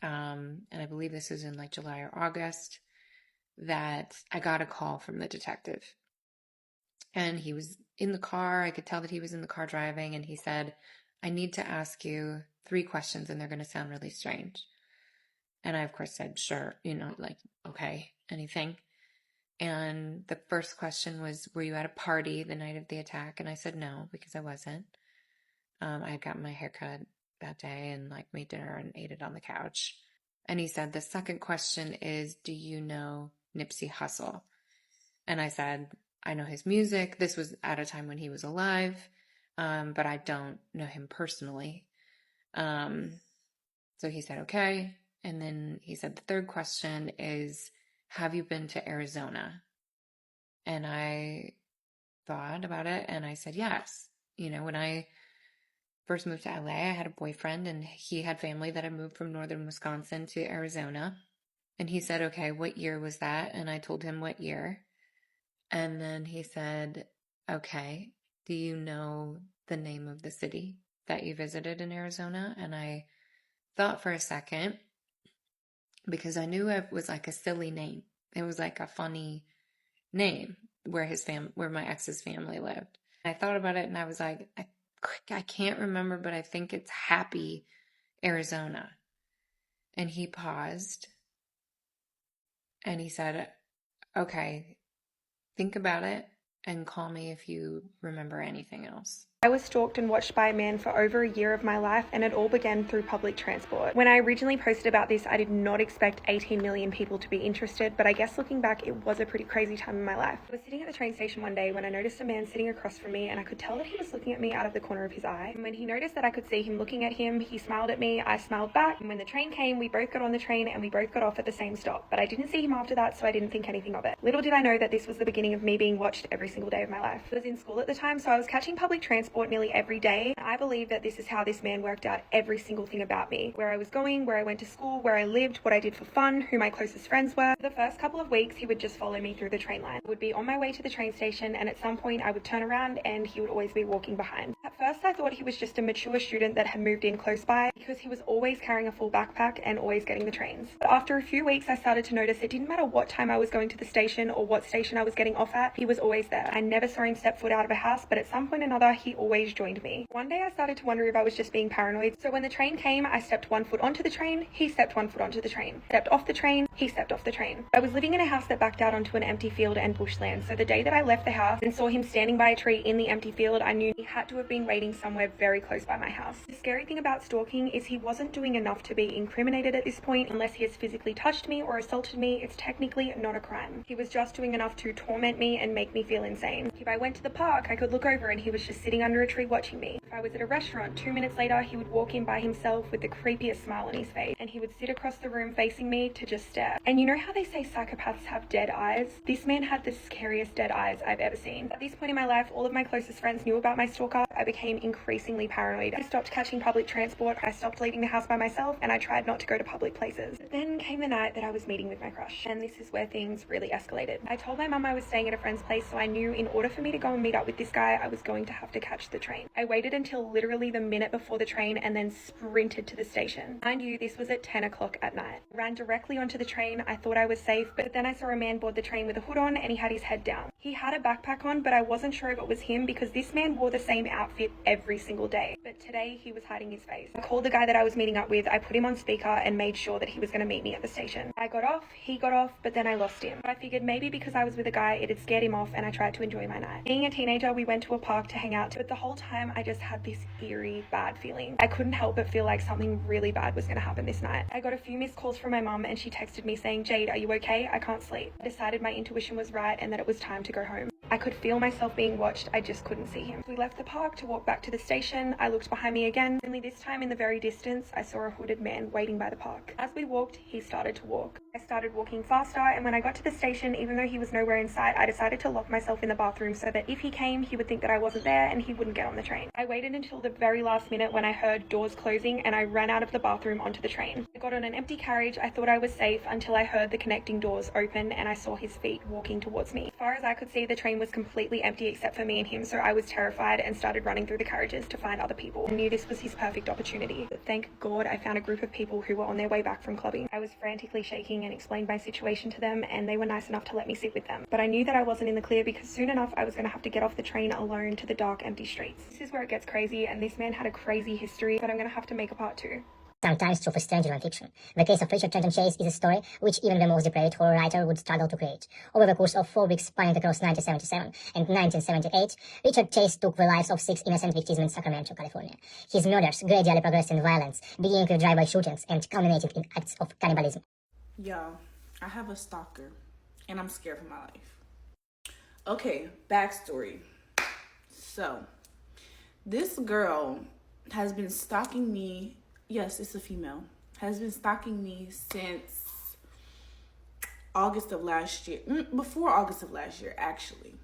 and I believe this was in like July or August, that I got a call from the detective. And he was in the car. I could tell that he was in the car driving, and he said, I need to ask you 3 questions, and they're going to sound really strange. And I, of course, said, sure, like, okay, anything. And the first question was, were you at a party the night of the attack? And I said no, because I wasn't. I had gotten my hair cut that day and like made dinner and ate it on the couch. And he said, the second question is, do you know Nipsey Hussle? And I said, I know his music. This was at a time when he was alive, but I don't know him personally. So he said, okay. And then he said, the third question is, have you been to Arizona? And I thought about it and I said, yes. When I first moved to LA, I had a boyfriend and he had family that had moved from northern Wisconsin to Arizona. And he said, okay, what year was that? And I told him what year. And then he said, okay, do you know the name of the city that you visited in Arizona? And I thought for a second, because I knew it was like a silly name. It was like a funny name where where my ex's family lived. I thought about it and I was like, I can't remember, but I think it's Happy, Arizona. And he paused and he said, okay, think about it and call me if you remember anything else. I was stalked and watched by a man for over a year of my life, and it all began through public transport. When I originally posted about this, I did not expect 18 million people to be interested, but I guess looking back, it was a pretty crazy time in my life. I was sitting at the train station one day when I noticed a man sitting across from me, and I could tell that he was looking at me out of the corner of his eye. And when he noticed that I could see him looking at him, he smiled at me, I smiled back, and when the train came, we both got on the train and we both got off at the same stop. But I didn't see him after that, so I didn't think anything of it. Little did I know that this was the beginning of me being watched every single day of my life. I was in school at the time, so I was catching public transport nearly every day. I believe that this is how this man worked out every single thing about me. Where I was going, where I went to school, where I lived, what I did for fun, who my closest friends were. For the first couple of weeks, he would just follow me through the train line. I would be on my way to the train station, and at some point I would turn around and he would always be walking behind. At first I thought he was just a mature student that had moved in close by, because he was always carrying a full backpack and always getting the trains. But after a few weeks I started to notice it didn't matter what time I was going to the station or what station I was getting off at, he was always there. I never saw him step foot out of a house, but at some point or another he always joined me. One day I started to wonder if I was just being paranoid, so when the train came, I stepped 1 foot onto the train, he stepped 1 foot onto the train. Stepped off the train, he stepped off the train. I was living in a house that backed out onto an empty field and bushland, so the day that I left the house and saw him standing by a tree in the empty field, I knew he had to have been waiting somewhere very close by my house. The scary thing about stalking is he wasn't doing enough to be incriminated at this point. Unless he has physically touched me or assaulted me, it's technically not a crime. He was just doing enough to torment me and make me feel insane. If I went to the park, I could look over and he was just sitting under a tree watching me. If I was at a restaurant, 2 minutes later, he would walk in by himself with the creepiest smile on his face, and he would sit across the room facing me to just stare. And you know how they say psychopaths have dead eyes? This man had the scariest dead eyes I've ever seen. At this point in my life, all of my closest friends knew about my stalker. I became increasingly paranoid. I stopped catching public transport, I stopped leaving the house by myself, and I tried not to go to public places. But then came the night that I was meeting with my crush, and this is where things really escalated. I told my mum I was staying at a friend's place, so I knew in order for me to go and meet up with this guy, I was going to have to catch the train. I waited until literally the minute before the train and then sprinted to the station. Mind you, this was at 10 o'clock at night. I ran directly onto the train. I thought I was safe, but then I saw a man board the train with a hood on and he had his head down. He had a backpack on, but I wasn't sure if it was him because this man wore the same outfit every single day. But today he was hiding his face. I called the guy that I was meeting up with, I put him on speaker and made sure that he was going to meet me at the station. I got off, he got off, but then I lost him. I figured maybe because I was with a guy, it had scared him off and I tried to enjoy my night. Being a teenager, we went to a park to hang out, but the whole time I just had this eerie, bad feeling. I couldn't help but feel like something really bad was going to happen this night. I got a few missed calls from my mum and she texted me saying, "Jade, are you okay? I can't sleep." I decided my intuition was right and that it was time to go home. I could feel myself being watched, I just couldn't see him. We left the park to walk back to the station. I looked behind me again, only this time in the very distance, I saw a hooded man waiting by the park. As we walked, he started to walk. I started walking faster, and when I got to the station, even though he was nowhere in sight, I decided to lock myself in the bathroom so that if he came, he would think that I wasn't there and he wouldn't get on the train. I waited until the very last minute when I heard doors closing and I ran out of the bathroom onto the train. I got on an empty carriage. I thought I was safe until I heard the connecting doors open and I saw his feet walking towards me. As far as I could see, the train was completely empty except for me and him, so I was terrified and started running through the carriages to find other people. I knew this was his perfect opportunity. But thank God I found a group of people who were on their way back from clubbing. I was frantically shaking and explained my situation to them, and they were nice enough to let me sit with them. But I knew that I wasn't in the clear because soon enough I was going to have to get off the train alone to the dark, empty streets. This is where it gets crazy, and this man had a crazy history, but I'm going to have to make a part 2. Sometimes true for stranger non-fiction. The case of Richard Trenton Chase is a story which even the most depraved horror writer would struggle to create. Over the course of 4 weeks spanned across 1977 and 1978, Richard Chase took the lives of 6 innocent victims in Sacramento, California. His murders gradually progressed in violence, beginning with drive-by shootings and culminating in acts of cannibalism. Yo, I have a stalker, and I'm scared for my life. Okay, backstory. So, this girl has been stalking me. Yes, it's a female. Has been stalking me since August of last year. Before August of last year, actually.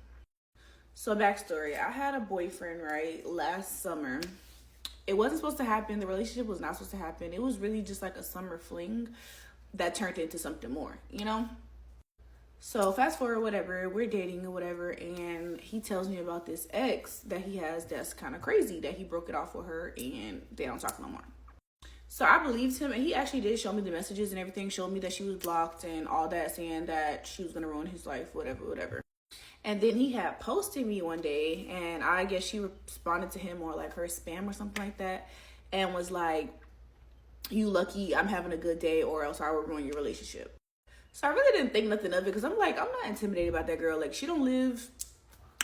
So, backstory. I had a boyfriend, right, last summer. It wasn't supposed to happen. The relationship was not supposed to happen. It was really just like a summer fling that turned into something more, you know? So, fast forward, whatever. We're dating or whatever, and he tells me about this ex that he has that's kind of crazy, that he broke it off with her, and they don't talk no more. So I believed him, and he actually did show me the messages and everything, showed me that she was blocked and all that, saying that she was gonna ruin his life, whatever. And then he had posted me one day, and I guess she responded to him, or like her spam or something like that, and was like, "You lucky I'm having a good day, or else I will ruin your relationship." So I really didn't think nothing of it, because I'm like, I'm not intimidated about that girl. Like, she don't live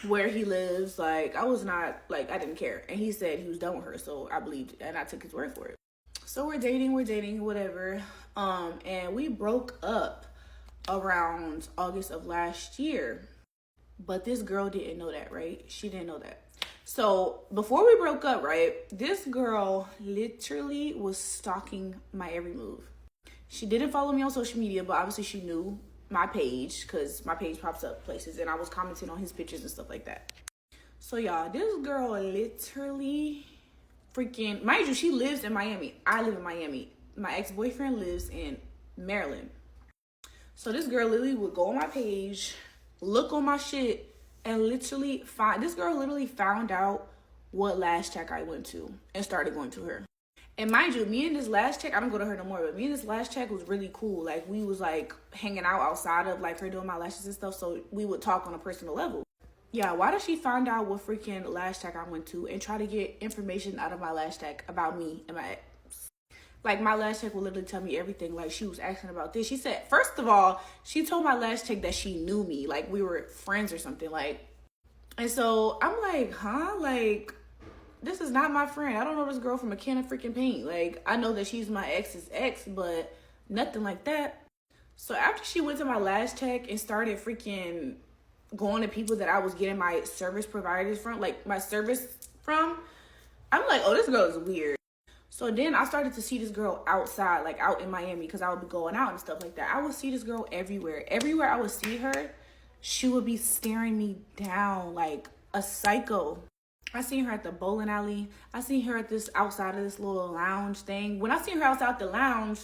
where he lives. Like, I was not, like, I didn't care. And he said he was done with her, so I believed it, and I took his word for it. So we're dating, whatever. And we broke up around August of last year. But this girl didn't know that, right? She didn't know that. So before we broke up, right, this girl literally was stalking my every move. She didn't follow me on social media, but obviously she knew my page, because my page pops up places, and I was commenting on his pictures and stuff like that. So y'all, this girl literally freaking, mind you, she lives in Miami. I live in Miami. My ex-boyfriend lives in Maryland. So this girl literally would go on my page, look on my shit, and literally this girl literally found out what last check I went to and started going to her. And mind you, me and this last check, I don't go to her no more, but me and this last check was really cool. Like, we was like hanging out outside of like her doing my lashes and stuff, so we would talk on a personal level. Yeah, why does she find out what freaking lash tag I went to and try to get information out of my lash tag about me and my ex? Like, my lash tag will literally tell me everything. Like, she was asking about this. She said, first of all, she told my lash tag that she knew me. Like, we were friends or something. Like, and so I'm like, huh? Like, this is not my friend. I don't know this girl from a can of freaking paint. Like, I know that she's my ex's ex, but nothing like that. So after she went to my lash tag and started freaking going to people that I was getting my service providers from, like my service from, I'm like, oh, this girl is weird. So then I started to see this girl outside, like out in Miami, because I would be going out and stuff like that. I would see this girl everywhere. Everywhere I would see her, she would be staring me down like a psycho. I seen her at the bowling alley. I seen her at this outside of this little lounge thing. When I seen her outside the lounge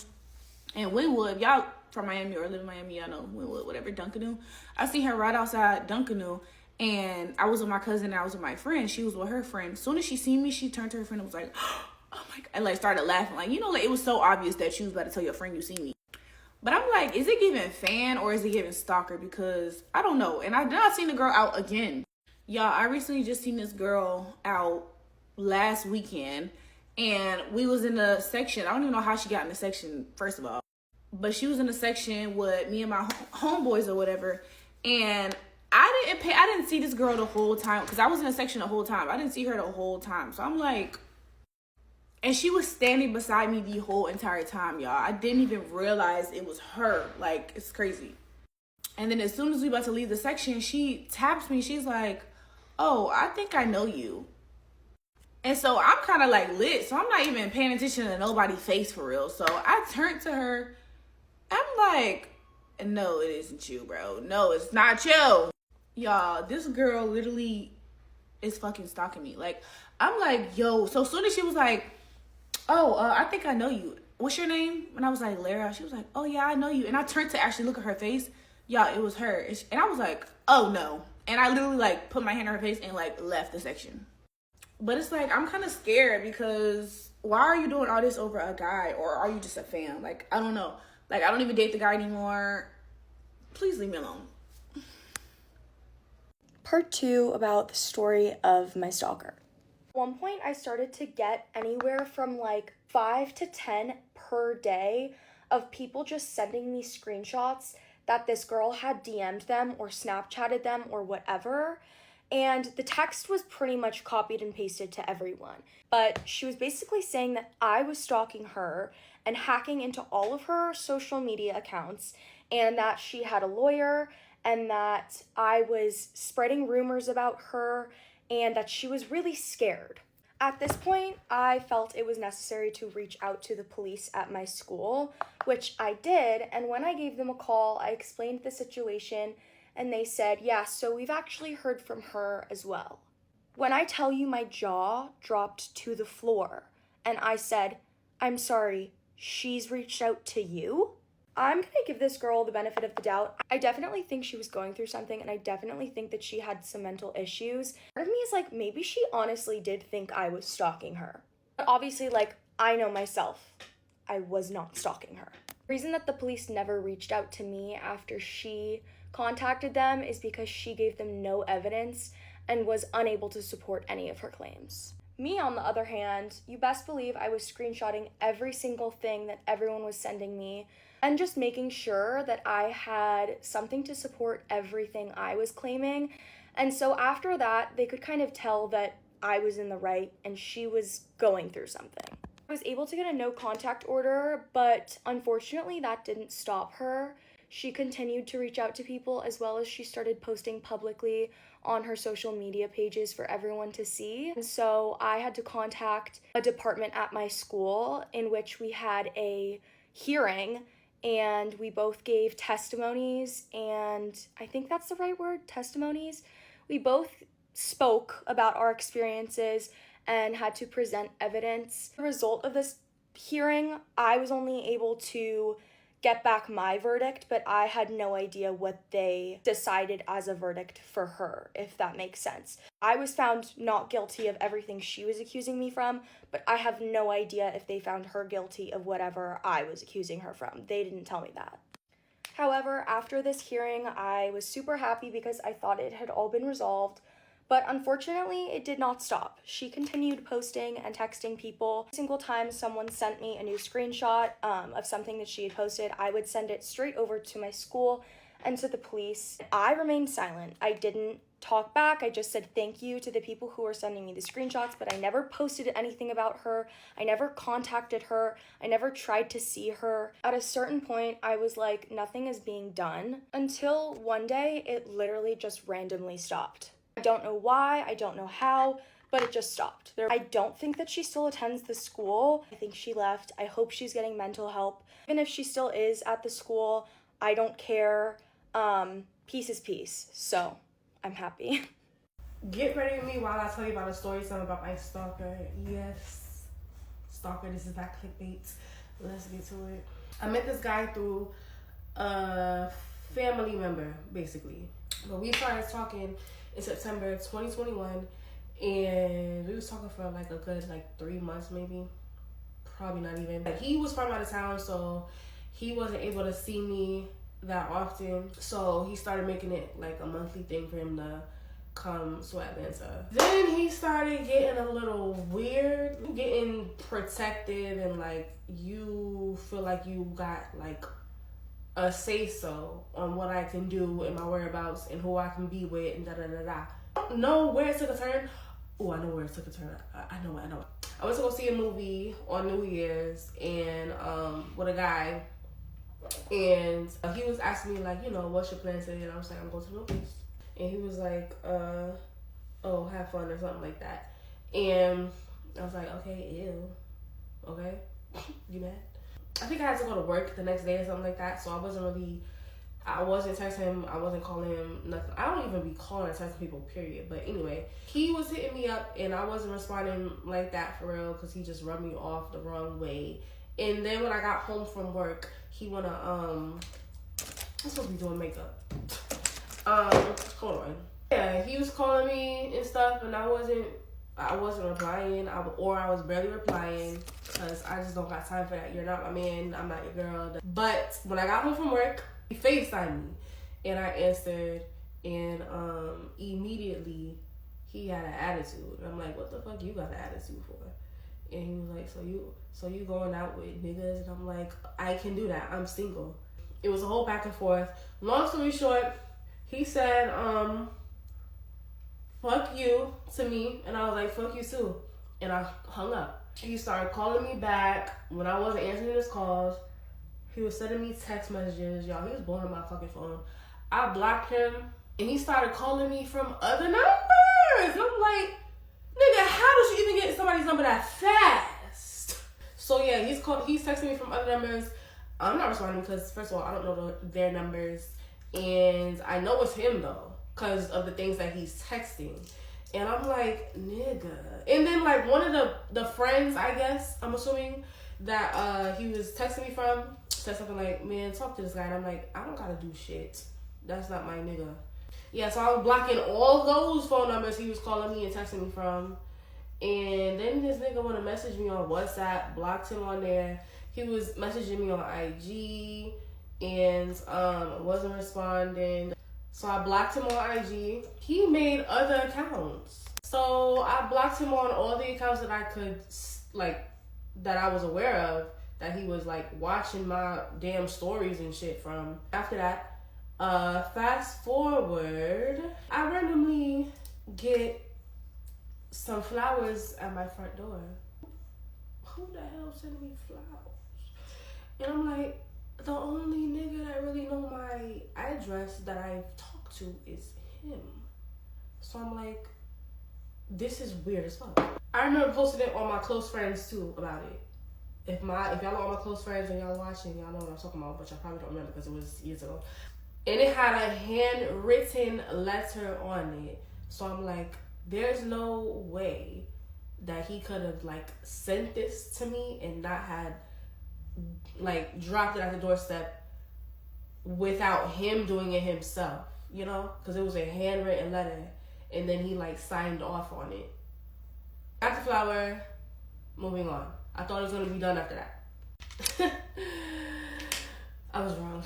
in Wynwood, y'all from Miami or live in Miami, y'all know Wynwood, whatever, Dunkanu. I seen her right outside Dunkanu, and I was with my cousin and I was with my friend. She was with her friend. As soon as she seen me, she turned to her friend and was like, oh my God, and like started laughing. Like, you know, like it was so obvious that she was about to tell your friend you see me. But I'm like, is it giving fan or is it giving stalker? Because I don't know. And I seen the girl out again. Y'all, I recently just seen this girl out last weekend, and we was in a section. I don't even know how she got in the section, first of all. But she was in a section with me and my homeboys or whatever. And I didn't see this girl the whole time, because I was in a section the whole time. I didn't see her the whole time. So I'm like, and she was standing beside me the whole entire time, y'all. I didn't even realize it was her. Like, it's crazy. And then as soon as we about to leave the section, she taps me. She's like, oh, I think I know you. And so I'm kind of like lit. So I'm not even paying attention to nobody's face for real. So I turned to her. I'm like, no, it isn't you, bro. No, it's not you. Y'all, this girl literally is fucking stalking me. Like, I'm like, yo. So as soon as she was like, oh, I think I know you. What's your name? And I was like, Lara. She was like, oh, yeah, I know you. And I turned to actually look at her face. Y'all, it was her. And I was like, oh, no. And I literally, like, put my hand on her face and, like, left the section. But it's like, I'm kind of scared, because why are you doing all this over a guy? Or are you just a fan? Like, I don't know. Like, I don't even date the guy anymore. Please leave me alone. Part 2 about the story of my stalker. At one point, I started to get anywhere from like 5 to 10 per day of people just sending me screenshots that this girl had DM'd them or Snapchatted them or whatever. And the text was pretty much copied and pasted to everyone. But she was basically saying that I was stalking her and hacking into all of her social media accounts, and that she had a lawyer, and that I was spreading rumors about her, and that she was really scared. At this point, I felt it was necessary to reach out to the police at my school, which I did, and when I gave them a call, I explained the situation, and they said, yeah, so we've actually heard from her as well. When I tell you my jaw dropped to the floor, and I said, I'm sorry, she's reached out to you? I'm gonna give this girl the benefit of the doubt. I definitely think she was going through something, and I definitely think that she had some mental issues. Part of me is like, maybe she honestly did think I was stalking her. But obviously, like, I know myself, I was not stalking her. The reason that the police never reached out to me after she contacted them is because she gave them no evidence and was unable to support any of her claims. Me, on the other hand, you best believe I was screenshotting every single thing that everyone was sending me and just making sure that I had something to support everything I was claiming. And so after that, they could kind of tell that I was in the right and she was going through something. I was able to get a no contact order, but unfortunately that didn't stop her. She continued to reach out to people, as well as she started posting publicly on her social media pages for everyone to see. And so I had to contact a department at my school in which we had a hearing, and we both gave testimonies, and I think that's the right word, testimonies. We both spoke about our experiences and had to present evidence. The result of this hearing, I was only able to get back my verdict, but I had no idea what they decided as a verdict for her, if that makes sense. I was found not guilty of everything she was accusing me from, but I have no idea if they found her guilty of whatever I was accusing her from. They didn't tell me that. However, after this hearing, I was super happy because I thought it had all been resolved. But unfortunately, it did not stop. She continued posting and texting people. Every single time someone sent me a new screenshot of something that she had posted, I would send it straight over to my school and to the police. I remained silent. I didn't talk back. I just said thank you to the people who were sending me the screenshots, but I never posted anything about her. I never contacted her. I never tried to see her. At a certain point, I was like, nothing is being done, until one day it literally just randomly stopped. I don't know why, I don't know how, but it just stopped. I don't think that she still attends the school. I think she left. I hope she's getting mental help. Even if she still is at the school, I don't care. Peace is peace. So I'm happy. Get ready with me while I tell you about a story time about my stalker. Yes, stalker, this is not clickbait. Let's get to it. I met this guy through a family member, basically. But we started talking in September 2021, and we was talking for like a good 3 months, maybe, probably not even. But he was from out of town, so he wasn't able to see me that often, so he started making it like a monthly thing for him to come to Atlanta. Then he started getting a little weird, getting protective, and like you feel like you got like a say-so on what I can do and my whereabouts and who I can be with and da-da-da-da. I don't know where it took a turn. Oh, I know where it took a turn. I know. I went to go see a movie on New Year's and with a guy, and he was asking me like, what's your plan today? And I was like, I'm going to the movies. And he was like, oh, have fun or something like that. And I was like, okay, ew. Okay, you mad? I think I had to go to work the next day or something like that, so I wasn't texting him, I wasn't calling him, nothing. I don't even be calling or texting people, period. But anyway, he was hitting me up, and I wasn't responding like that for real, because he just rubbed me off the wrong way. And then when I got home from work, he wanna, I'm supposed to be doing makeup. Hold on. Yeah, he was calling me and stuff, and I wasn't replying, or I was barely replying, because I just don't got time for that. You're not my man, I'm not your girl. But when I got home from work, he FaceTimed me, and I answered, and immediately he had an attitude. And I'm like, what the fuck you got an attitude for? And he was like, so you going out with niggas? And I'm like, I can do that, I'm single. It was a whole back and forth. Long story short, he said, fuck you to me, and I was like, fuck you too, and I hung up. He started calling me back when I wasn't answering his calls. He was sending me text messages, y'all. He was blowing up my fucking phone. I blocked him, and he started calling me from other numbers. I'm like, nigga, how did you even get somebody's number that fast? So yeah, he's texting me from other numbers. I'm not responding because, first of all, I don't know their numbers, and I know it's him though, because of the things that he's texting. And I'm like, nigga. And then like one of the friends, I guess, I'm assuming, that he was texting me from, said something like, man, talk to this guy. And I'm like, I don't gotta do shit. That's not my nigga. Yeah, so I was blocking all those phone numbers he was calling me and texting me from. And then this nigga want to message me on WhatsApp, blocked him on there. He was messaging me on IG and wasn't responding. So I blocked him on IG. He made other accounts. So I blocked him on all the accounts that I could, like, that I was aware of, that he was, like, watching my damn stories and shit from. After that, fast forward, I randomly get some flowers at my front door. Who the hell sent me flowers? And I'm like, the only nigga that really know my address that I've talked to is him. So I'm like, this is weird as fuck. I remember posting it on my close friends too about it. If y'all are all my close friends and y'all watching, y'all know what I'm talking about, but y'all probably don't remember because it was years ago. And it had a handwritten letter on it. So I'm like, there's no way that he could have, like, sent this to me and not had, like, dropped it at the doorstep without him doing it himself, you know? Because it was a handwritten letter, and then he, like, signed off on it. Got the flower, moving on. I thought it was going to be done after that. I was wrong.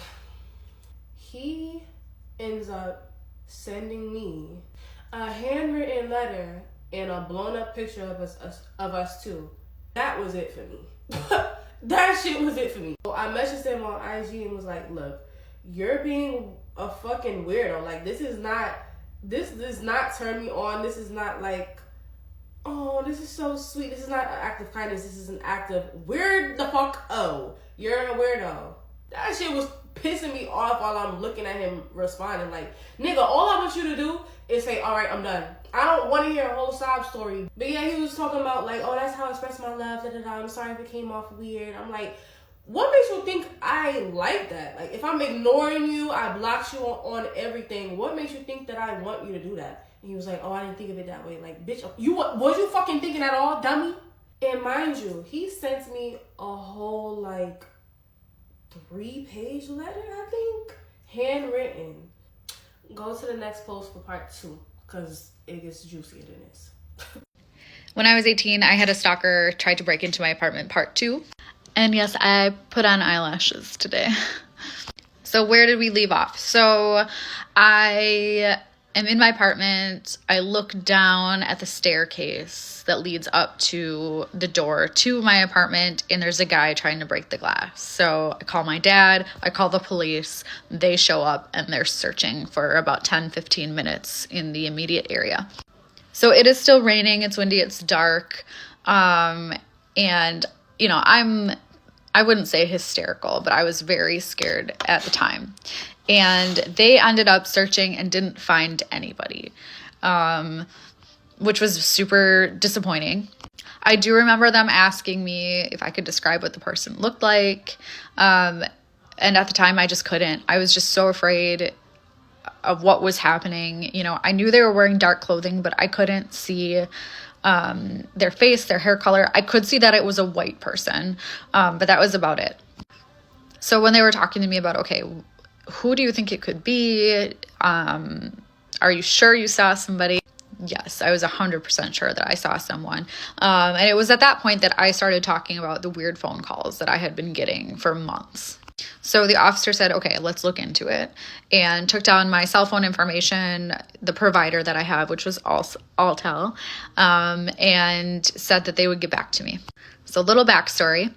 He ends up sending me a handwritten letter and a blown up picture of us two. That was it for me. That shit was it for me. So I messaged him on IG and was like, look, you're being a fucking weirdo. Like, this does not turn me on. This is not like, oh, this is so sweet. This is not an act of kindness. This is an act of weird the fuck. Oh, you're a weirdo. That shit was pissing me off while I'm looking at him responding. Like, nigga, all I want you to do is say, all right, I'm done. I don't want to hear a whole sob story. But yeah, he was talking about, like, oh, that's how I express my love, I'm sorry if it came off weird. I'm like, what makes you think I like that? Like, if I'm ignoring you, I blocked you on everything, what makes you think that I want you to do that? And he was like, oh, I didn't think of it that way. Like, bitch, was you fucking thinking at all, dummy? And mind you, he sent me a whole, like, 3-page letter, I think, handwritten. Go to the next post for part 2, because it gets juicier than this. When I was 18, I had a stalker try to break into my apartment, part 2. And yes, I put on eyelashes today. So where did we leave off? So I am in my apartment. I look down at the staircase that leads up to the door to my apartment, and there's a guy trying to break the glass. So I call my dad, I call the police, they show up, and they're searching for about 10-15 minutes in the immediate area. So it is still raining, it's windy, it's dark, and, you know, I wouldn't say hysterical, but I was very scared at the time. And they ended up searching and didn't find anybody, which was super disappointing. I do remember them asking me if I could describe what the person looked like. And at the time, I just couldn't. I was just so afraid of what was happening. You know, I knew they were wearing dark clothing, but I couldn't see their face, their hair color. I could see that it was a white person, but that was about it. So when they were talking to me about, okay, who do you think it could be? Are you sure you saw somebody? Yes, I was 100% sure that I saw someone. And it was at that point that I started talking about the weird phone calls that I had been getting for months. So the officer said, okay, let's look into it, and took down my cell phone information, the provider that I have, which was Alltel, and said that they would get back to me. So little backstory.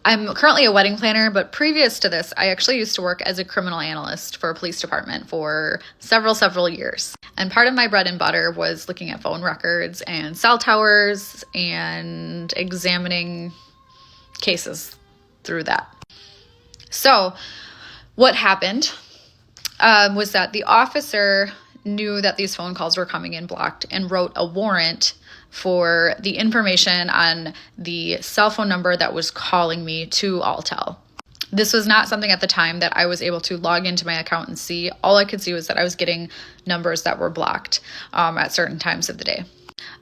I'm currently a wedding planner, but previous to this, I actually used to work as a criminal analyst for a police department for several years. And part of my bread and butter was looking at phone records and cell towers and examining cases through that. So what happened was that the officer knew that these phone calls were coming in blocked and wrote a warrant for the information on the cell phone number that was calling me to Alltel. This was not something at the time that I was able to log into my account and see. All I could see was that I was getting numbers that were blocked at certain times of the day.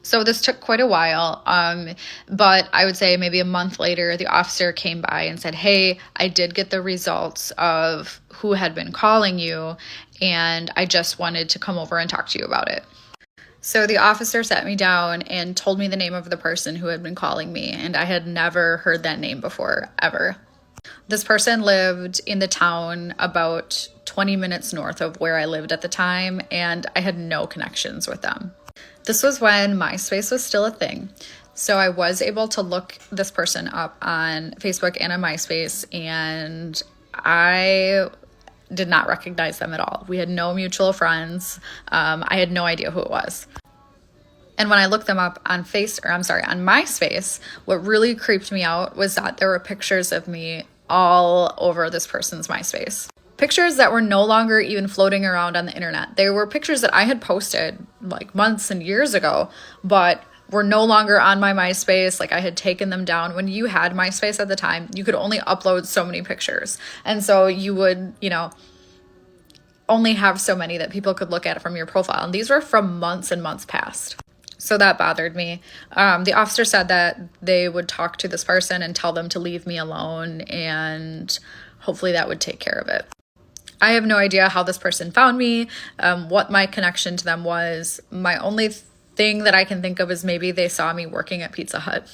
So this took quite a while, but I would say maybe a month later, the officer came by and said, hey, I did get the results of who had been calling you, and I just wanted to come over and talk to you about it. So the officer sat me down and told me the name of the person who had been calling me, and I had never heard that name before, ever. This person lived in the town about 20 minutes north of where I lived at the time, and I had no connections with them. This was when MySpace was still a thing. So I was able to look this person up on Facebook and on MySpace, and I did not recognize them at all. We had no mutual friends. I had no idea who it was. And when I looked them up on MySpace, what really creeped me out was that there were pictures of me all over this person's MySpace. Pictures that were no longer even floating around on the internet. They were pictures that I had posted like months and years ago, but were no longer on my MySpace. Like I had taken them down. When you had MySpace at the time, you could only upload so many pictures. And so you would, only have so many that people could look at from your profile. And these were from months and months past. So that bothered me. The officer said that they would talk to this person and tell them to leave me alone, and hopefully that would take care of it. I have no idea how this person found me, what my connection to them was. My only thing that I can think of is maybe they saw me working at Pizza Hut.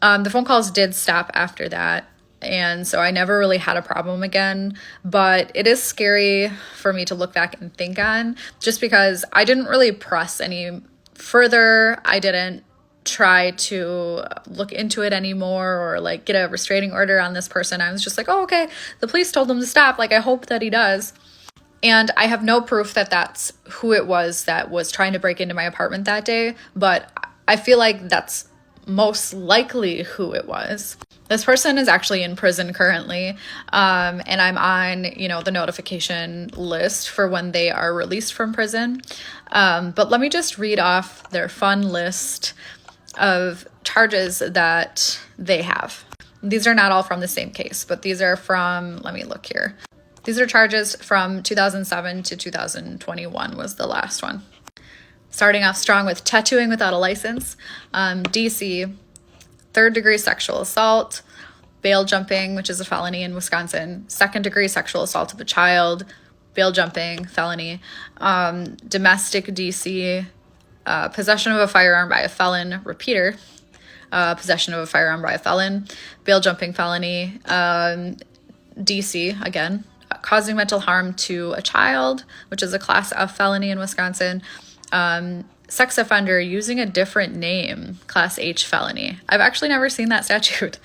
The phone calls did stop after that, and so I never really had a problem again, but it is scary for me to look back and think on, just because I didn't really press any further. I didn't try to look into it anymore or like get a restraining order on this person. I was just like, oh, okay, the police told him to stop. Like, I hope that he does. And I have no proof that that's who it was that was trying to break into my apartment that day, but I feel like that's most likely who it was. This person is actually in prison currently, and I'm on, the notification list for when they are released from prison. But let me just read off their fun list of charges that they have. These are not all from the same case, but these are from, let me look here. These are charges from 2007 to 2021 was the last one. Starting off strong with tattooing without a license, DC, third-degree sexual assault, bail jumping, which is a felony in Wisconsin, second-degree sexual assault of a child, bail jumping, felony, domestic DC, possession of a firearm by a felon, repeater, possession of a firearm by a felon, bail jumping felony, DC, again, causing mental harm to a child, which is a class F felony in Wisconsin, sex offender using a different name, class H felony. I've actually never seen that statute.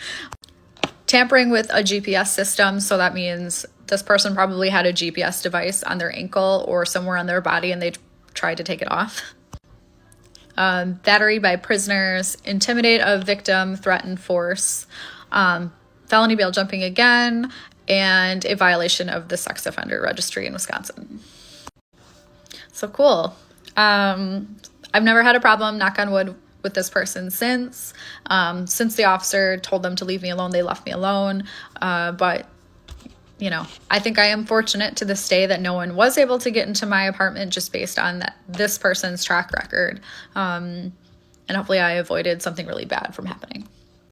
Tampering with a GPS system, so that means this person probably had a GPS device on their ankle or somewhere on their body and they tried to take it off. Battery by prisoners, intimidate a victim, threaten force, felony bail jumping again, and a violation of the sex offender registry in Wisconsin. So cool. I've never had a problem, knock on wood, with this person since the officer told them to leave me alone. They left me alone. But I think I am fortunate to this day that no one was able to get into my apartment just based on this person's track record. And hopefully I avoided something really bad from happening.